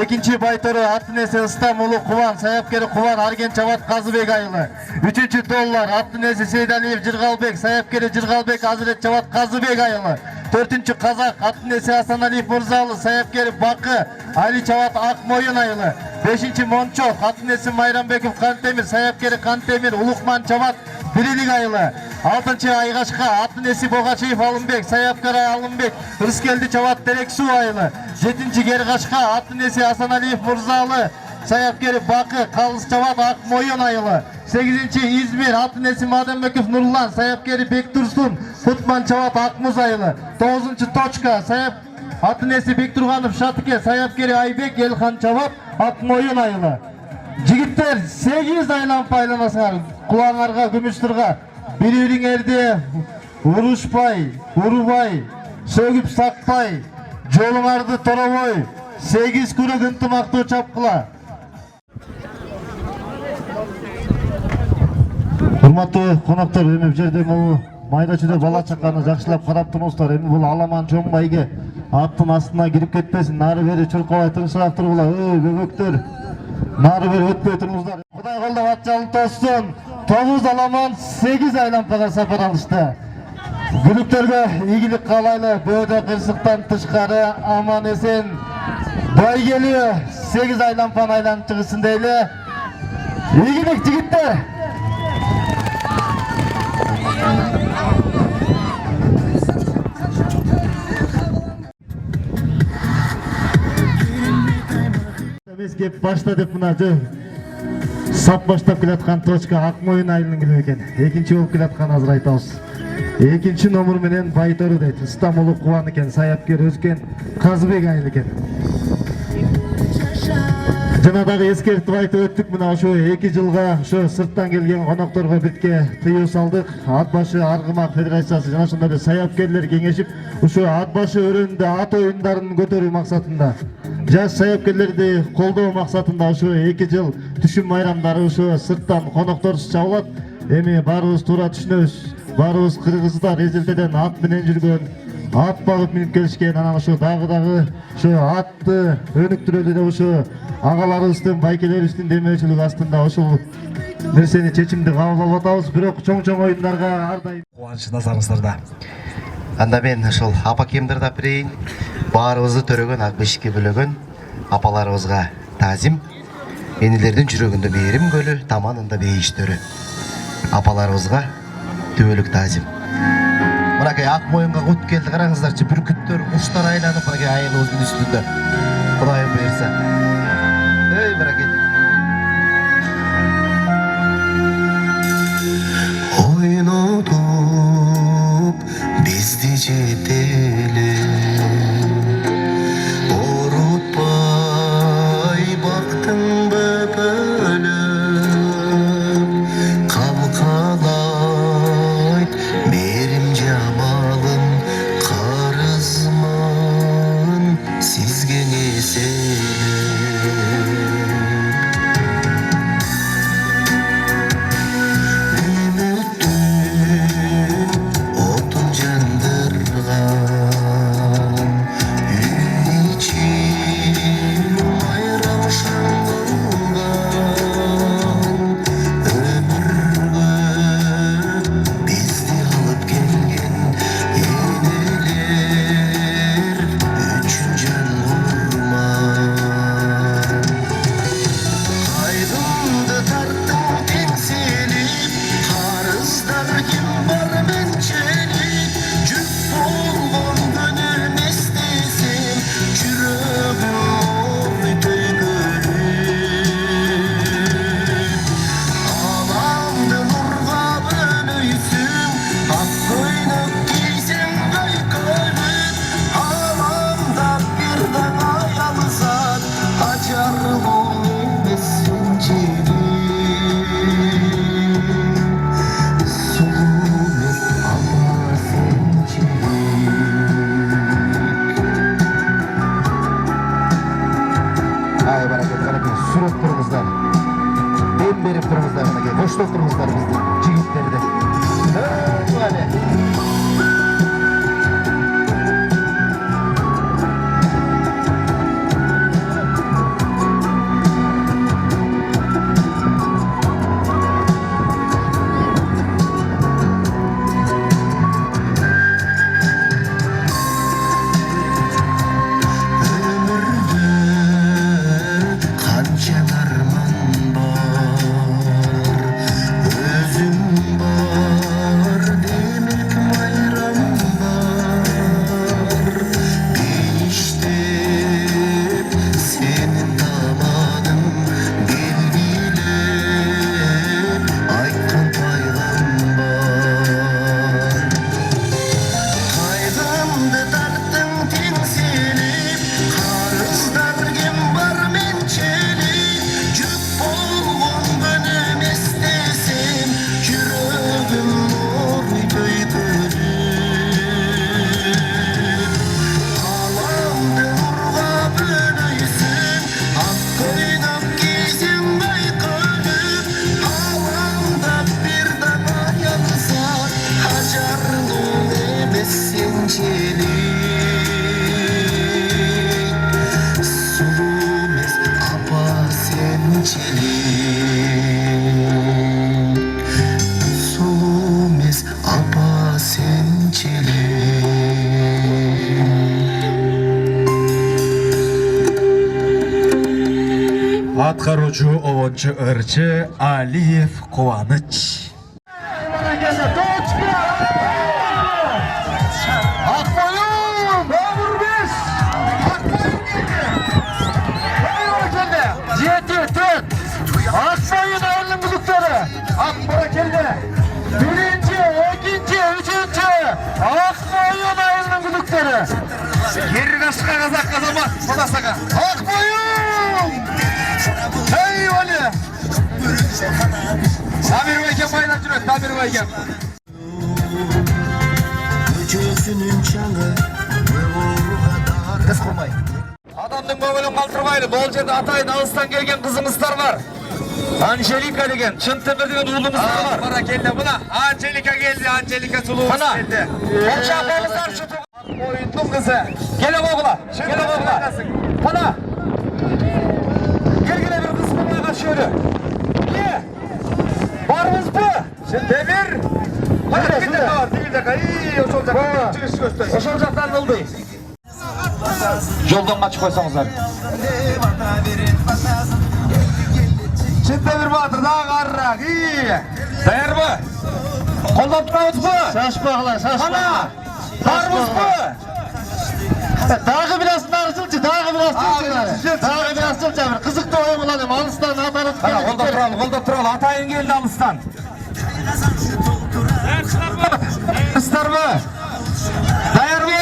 Speaker 6: Экинчи байтору Атынеси Ыстам Улуу Кубан, саяпкери Кубан Арген Чабат Казыбек айылы. Үчүнчү толлар Атынеси Сейдалиев Жыргалбек, саяпкери Жыргалбек Азырет Чабат Казыбек айылы. Төртүнчү казак Атынеси Асаналиев Мурзалы, саяпкери Бакы Али Чабат Акмоюн айылы. Бешинчи Мончок Атынеси Майрамбеков Кантемир, саяпкери Кантемир Улукман Чабат Бирилик айылы. Алтынчы Айгашка Атынеси Богачиев Алымбек, саяпкери Алымбек Рыскелди Чабат Терексуу айылы. Жетинчи Гергашка Атынеси Асаналиев Мурзалы, саяпкери Бакы Калыс Чабат Акмоюн айылы. 8-ci İzmir Атынеси Мадембеков Нурлан, саяпкери Бектурсун Кутман Чабат Акмуз айылы. 9-ci Точка Атынеси Бектурганов Шатыке, саяпкери Айбек Элхан Чабат Акмоюн айылы. Жигиттер 8 айланып айланасыңар, кулаңарга, күмүштурга. Бири-бириңерди урушпай, урубай, сөгүп сакпай, жолуңарды торобой, 8 күнү ынтымактуу чапкыла. Урматтуу коноктор, эми бул жерде майда чүйдө бала чаканы жакшылап карап туруңуздар. Эми бул аламан чоң байге аттын астына кирип кетпесин. Нары бери чуркабай тынчыраак тургула. Бөбөктөр, нары бери өтпөй туруңуздар. Кудай колдоп ат жалын тоссун. 9 аламан 8 айланпага сапар алышты. Күнүктөргө ийгилик каалайлы. Бөөдө кырсыктан тышкары аман эсен байгелүү 8 айланпаны айланып чыгышсын дейли. Ийгилик жигиттер. Эмес кеп башта деп мына сап баштап келаткан Точка Акмоюн айылынын келип экен. Экинчи болуп келаткан азыр айтабыз. Экинчи номер менен байтору дейт. Ыстам Улуу Кубан экен, саяпкер Өзкен Казыбек айылы экен. Жана дагы эскертип айтып өттүк, мына ошо 2 жылга ошо сырттан келген конокторго битке тыюу салдык. Ат башы Аргымак федерациясы жана ошондой эле саяпкерлер кеңешип, ошо ат башы өрөөндө ат оюндарын көтөрүү максатында, жаш саяпкерлерди колдоо максатында ошо 2 жыл түшүм майрамдары ошо сырттан конокторсуз чабылат. Эми баарыбыз туура түшүнөбүз. Баарыбыз кыргыздар эзелтеден ат менен жүргөн, ат багып минип келишкен. Анан ошо дагы ошо атты өнүктүрөлү деп ошо агаларыбыздын, байкелерибиздин демеушүлүгү астында ошол нерсени чечимди кабыл алып атабыз. Бирок чоң оюндарга ар дайым
Speaker 4: Кубаныч назарыңыздарда.
Speaker 5: Анда мен ошол апакемди ырдап берейин. Баарыбызды төрөгөн, ак бешикке бөлөгөн апаларыбызга таазим. Энелердин жүрөгүндө мээрим көлү, таманында бейиштөрү. Апаларыбызга түбөлүк таазим. Мынакей Акмоюнга кут келди, караңыздарчы, бүркүттөр, куштар айланып мынакей айылыбыздын үстүндө. Кудайым буйрса. Эй, мынакей. Ойнотуп бизди жетели, орутпай бактың бөпөлү. сүрөт турыңуздар. Дем берип турыңуздар, мынакей коштоп турыңуздар биздин жигиттерди.
Speaker 8: Аткаруучу обончу ырчы Алиев Кубаныч.
Speaker 2: Aksoy'un ağırlı müzikleri. Akbara keldi. Birinci, ikinci, üçüncü. Aksoy'un ağırlı müzikleri.
Speaker 1: Geri kaşıka kazak kazamaz. Sadasaka.
Speaker 2: Aksoy'un. Hey Ali.
Speaker 1: Tabir veyken baylar cüret. Tabir veyken.
Speaker 5: Kız kurmayın.
Speaker 1: Adamdın көңілін қалтырмайды. Бұл жерде атайын алыстан келген қызымыздар бар. Анжелика деген, Шынтемір деген ұлымыздар бар. Бара келді бұна. Анжелика келді, Анжелика сұлуымыз келді. Қонша қолыздар шұты. Ойындың қызы. Келе оғыла, келе оғыла. Бұна. Келгіле бір қыз болмайға шөлі. Не? Барымыз бұ? Шынтемір. Ошол жақтан ылды. Жолдан қачып қойсаңыздар. Шынтемір батыр дағы арырақ. Даяр бұ? Қолдап тұрамыз бұ?
Speaker 2: Шашпағыла, шашпағыла.
Speaker 1: Ана! Барымыз бұ?
Speaker 2: Дағы biraz narısılçı, дағы biraz жылчы. Дағы biraz жылчы. Қызықты ойын қыладым, алыстан атарып
Speaker 1: Ана, қолдап тұралы. Атайын келді алыстан. Қыздар бұ? Даяр бұ?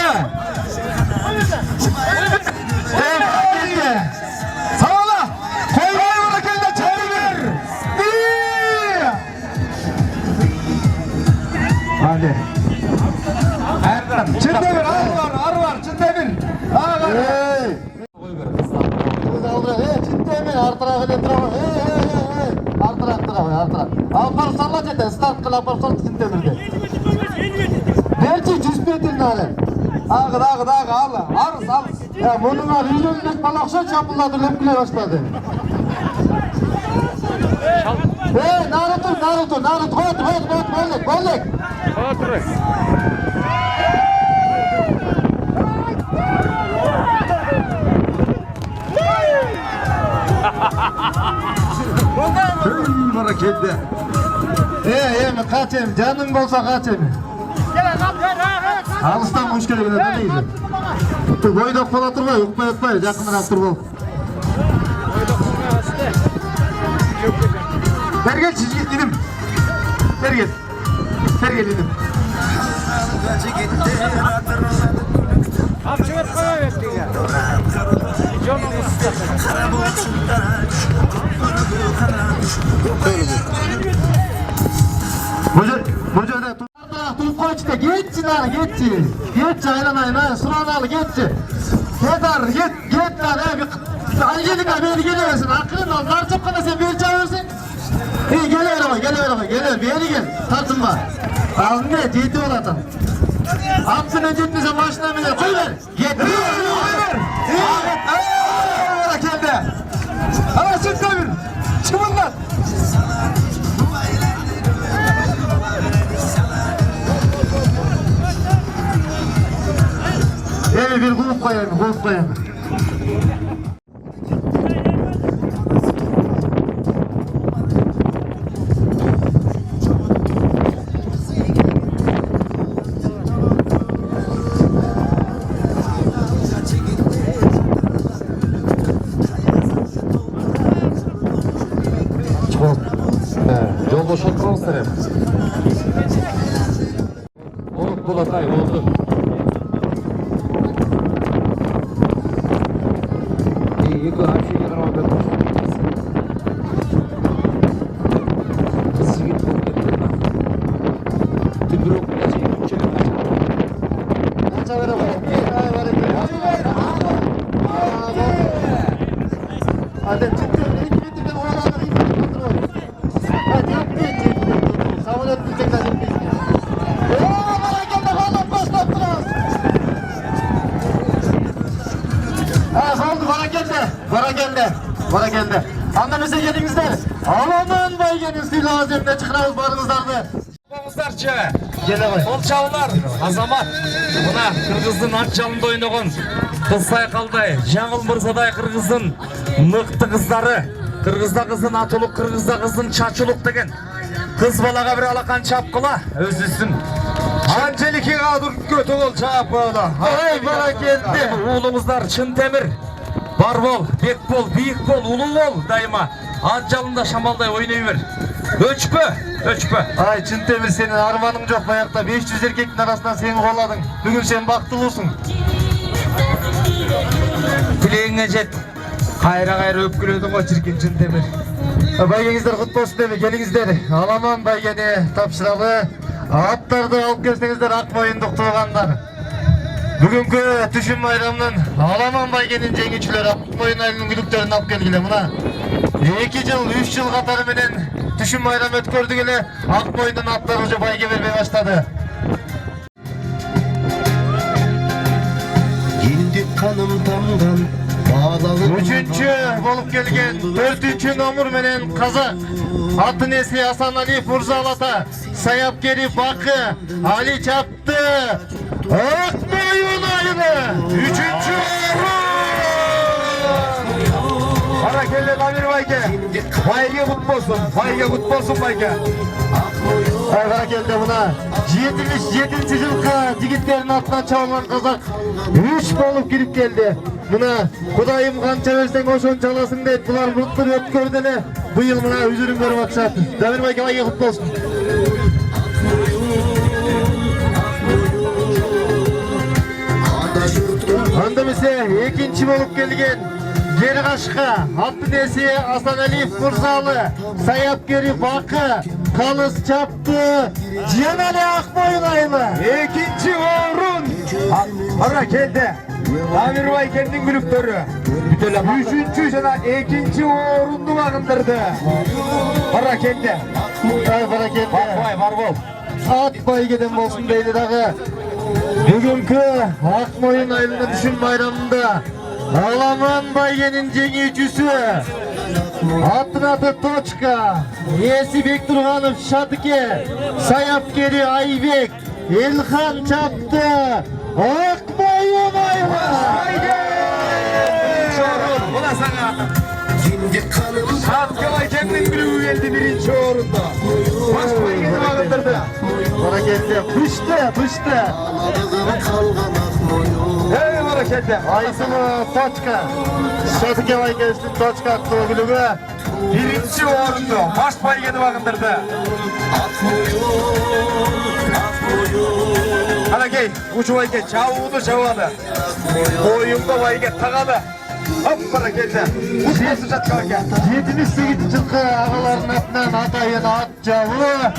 Speaker 1: Sağla! Koymayı bana kendine çevir! Hadi. Erdem, Çin'demir, arı var, Çin'demir. Hey!
Speaker 2: Çin'demir, artırak ile duramam. Artırak. Alpar salla çete, start kıl Alpar salla Çin'demir'de. Gerçi cüzbetin alem. Ağır, arız. Ya bunlar yüzündeki balakşa çapılladı, lepkile başladı. Hey, Naruto, gollek.
Speaker 1: Bana geldi.
Speaker 2: Kaç em, canın bolsa kaç em. Alыстан hoş geldin, ne diyeceğim? Boydok bola turma, ukpay, yakınırak tur bol. Bergel çizgi idim. Bergel idim. Hocada tutup koy işte, geçsin, aynen, geçsin, aynen, sıranı al, geçsin.
Speaker 6: Yeter git lan abi. Aygelik abi beni geliyorsun. Akılın al. Nar çapkana sen beni çağırırsın. İyi geliyor beni gel. Tartınma. Al ne? Ciddi ol adam. Amsın önce etmeyse maaşına bile koy ver. Yetmiyor. Ahmet. Kendi. Ama çık da bir. Çıkın lan. Evet bir grup koyalım.
Speaker 1: Yol boşaltmamızdır hep. Oldu Bulatay oldu. İyi her şey kadar oldu. Hızlı git Tübür okula çekip çekip kaça ver ama.
Speaker 6: Hadi çıktı. İlk bitti ben oralarda ilk kontrol. Hadi yapmayın. Savun etmeyecekler şimdi. Bana geldi hala başlattınız. Oldu bana geldi. Anlamıza gelinizde. Aman baygenizli lazımda çıkınağız barınızlardı.
Speaker 1: Babamızlarçı. Sol çavlar. Azamat. Buna Kırgızdın Atçalında oynagан Kız Saykalday, Жаңыл Мырзадай Kırgızdın mıktı kızları. Kırgızda kızın atılık, Kırgızda kızın çaçılık деген. Kız balaga bir alakan çapkıla, özlüsün. Angelika dur kötü ol çapkıla. Ay bana geldi. Oğlumuzlar Çın Temir. Бар бол, бек бол, биік бол, ұлы бол дайыма. Ат жалында шамалдай ойнай бер. Өчпө.
Speaker 6: Ay Çın Temir senin armanın жоқ bayakta 500 erkekin arasından seni koladın. Bugün sen baktılısın.
Speaker 1: Тілегіңе жет. Қайра өпкіледің ғой çirkin Çın Temir.
Speaker 6: Baygengizler kutlu olsun demi gelingizler. Alaman baygeni tapşıralı. Atlardı alıp kelsеңіздер ак moyunduk tuğanlar. Bugünkü Düşün Bayramı'nın Alaman Baygen'in jеңүүчүлөрү Akmoyun ayının gülüklerini alıp gelgile buna. 2 yıl, 3 yıl katarı menen Düşün Bayram ötkördü gele Akmoyun'dan atlar hoca bayge vermeye başladı.
Speaker 2: Geldik kanım tamdan bağlalı.
Speaker 6: 3. bolup gelgen 4. nomur menen Kazak. Atın esi Hasan Ali Furzalata. Sayap geri Bakı. Ali çaptı. Akmoyun ayını 3.
Speaker 1: Ara kelle Damir Bayge. Bayge kutlu olsun Bayge.
Speaker 6: Ayvara geldi buna. 77. yılka jigitlerin atından çalınan Kazak 3 bolup girip geldi. Buna Kudayım kança versen oşon çalasın deyip bular mutlu ötkördüne bu yıl buna üzürüm görüp akşat. Damir Bayge Bayge kutlu olsun. Andım ise 2. bolup gelgen Geri Kaşka, Hattın esi Hasan Ali Fursalı, Sayap geri Bakı, Kalız çaptı, Cihan Ali Akmoyun ayını.
Speaker 1: 2. uğrun. Ara geldi. Damir Bayge'nin gülüktörü. 3. sana 2. uğrundu bakındırdı. Ara geldi.
Speaker 6: Para geldi.
Speaker 1: Var bol.
Speaker 6: At Bayge'den olsun deydi dağı. Bugünkü Akmoyun ayını Düşün Bayramı'nda Alaman Bayge'nin jеңүүчүsü Atın adı Toçka, Esi Bekturganov Şadıke, Sayap geri Aybek, Elhan çaptı, Akmoyun ayını.
Speaker 1: Buna sana. Şadıke Bayge'nin gülüğü geldi 1. uğrunda. Baş Bayge'ni bakındırdı.
Speaker 6: Bana geldi, pıştı.
Speaker 1: Hey hareketli.
Speaker 6: Aysılı Toçka, Şadıke Bayge'nin Toçka attığı gülüğü.
Speaker 1: 1. uğrunda. Baş Bayge'ni bakındırdı. Harekey, uçu Bayge çavuğunu çavadı. Boyunda Bayge takadı. Hop hareketli. Uçması çatkalken.
Speaker 6: 78 yılkı ağaların atından Atay'ın at cavı,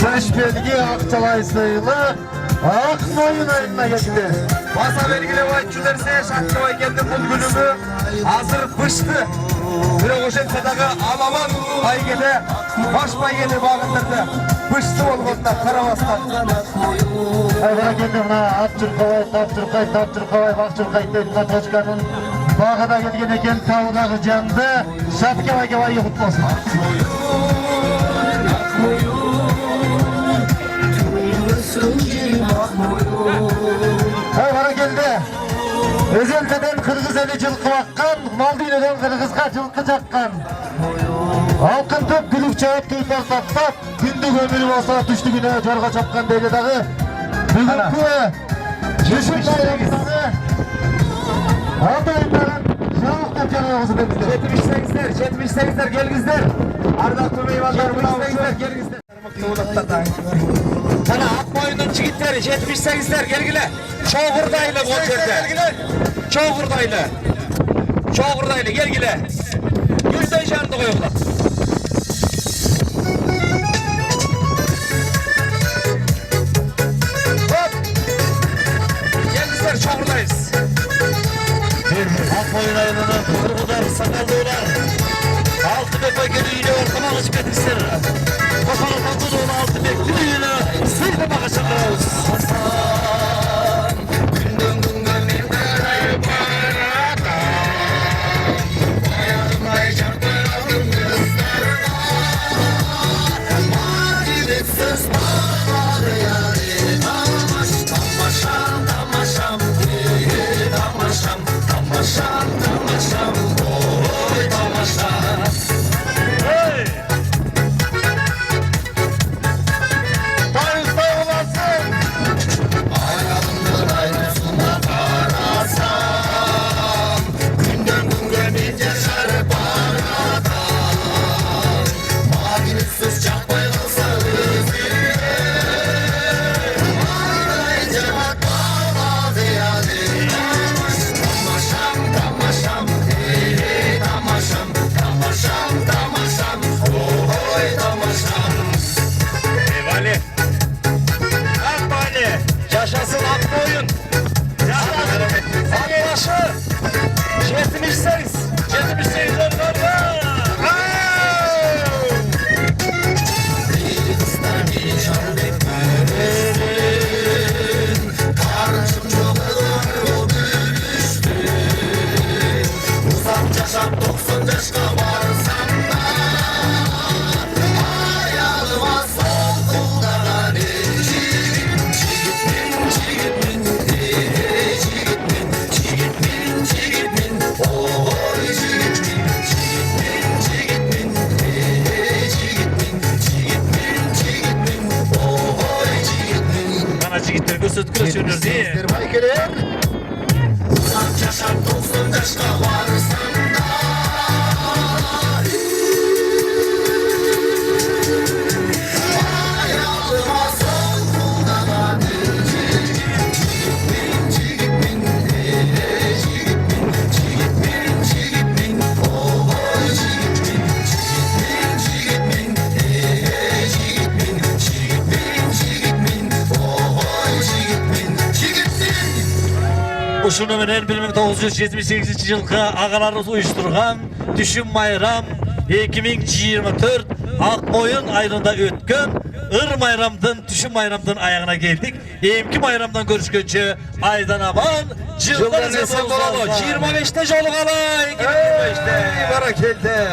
Speaker 6: Taş belgi Akçalay sayılı, Akmoyun ayına geçti.
Speaker 1: Masa belgili oyuncularsa Şakçıvay kendi bu günümü hazır pıştı. Bir oşen sadaka alaman baygede, baş baygede bağındırdı. Pıştı olgunlar, karavaslar.
Speaker 6: Ayvara geldi buna Tapçırkay, Bakçırkay dediğine Toçkan'ın bağına gelgen eken tavuğdaki candı. Şapkavay yıkıt olsun. Ayvara geldi. Özelteden Kırgız eli жылқы bakkan, Maldiva'dan Kırgız'a жылқы çakkan. Halkın top gülüp çağıp tüyler tatlap, gündük ömürü olsa düştü güne jorga çapkan deyli dağı. Bugünkü düşün dairemizde altı oyunların şahık tepçanağımızı demizde.
Speaker 1: 78'ler gelgizler. Ardak meyvanlar 78'ler gelgizler. Sana Akmoyun'un çigitleri 78'ler gelgiler. Çoğurdaylı konserde. Çoğurdaylı gelgiler. Yüzden şanlı koyuyorlar. Gelgizler çoğurdayız.
Speaker 4: Akmoyun ayınının kurgular, sakallılar. Altı bepe geliyle ortama hizmet ister. Kapalı takılı altı bekliyle sıyla bakışırız.
Speaker 1: Yaşasın Akmoyun. Akbaşı. 78'ler var ya.
Speaker 4: Gösteriyor diye.
Speaker 2: Uzak yaşam 90 yaşka varsan da hayatıma son kuldanan
Speaker 4: Uşunu menen 1978 yılkı ağalarımız uyuşturgan Düşün Bayram 2024 Akmoyun ayında ötken Ир bayramdan, Düşün bayramdan ayağına geldik. Emki bayramdan görüşkönçe aydan aman
Speaker 1: Yıldan esen dolalı. 25'te jolu kalay. 25'te. Barakelde.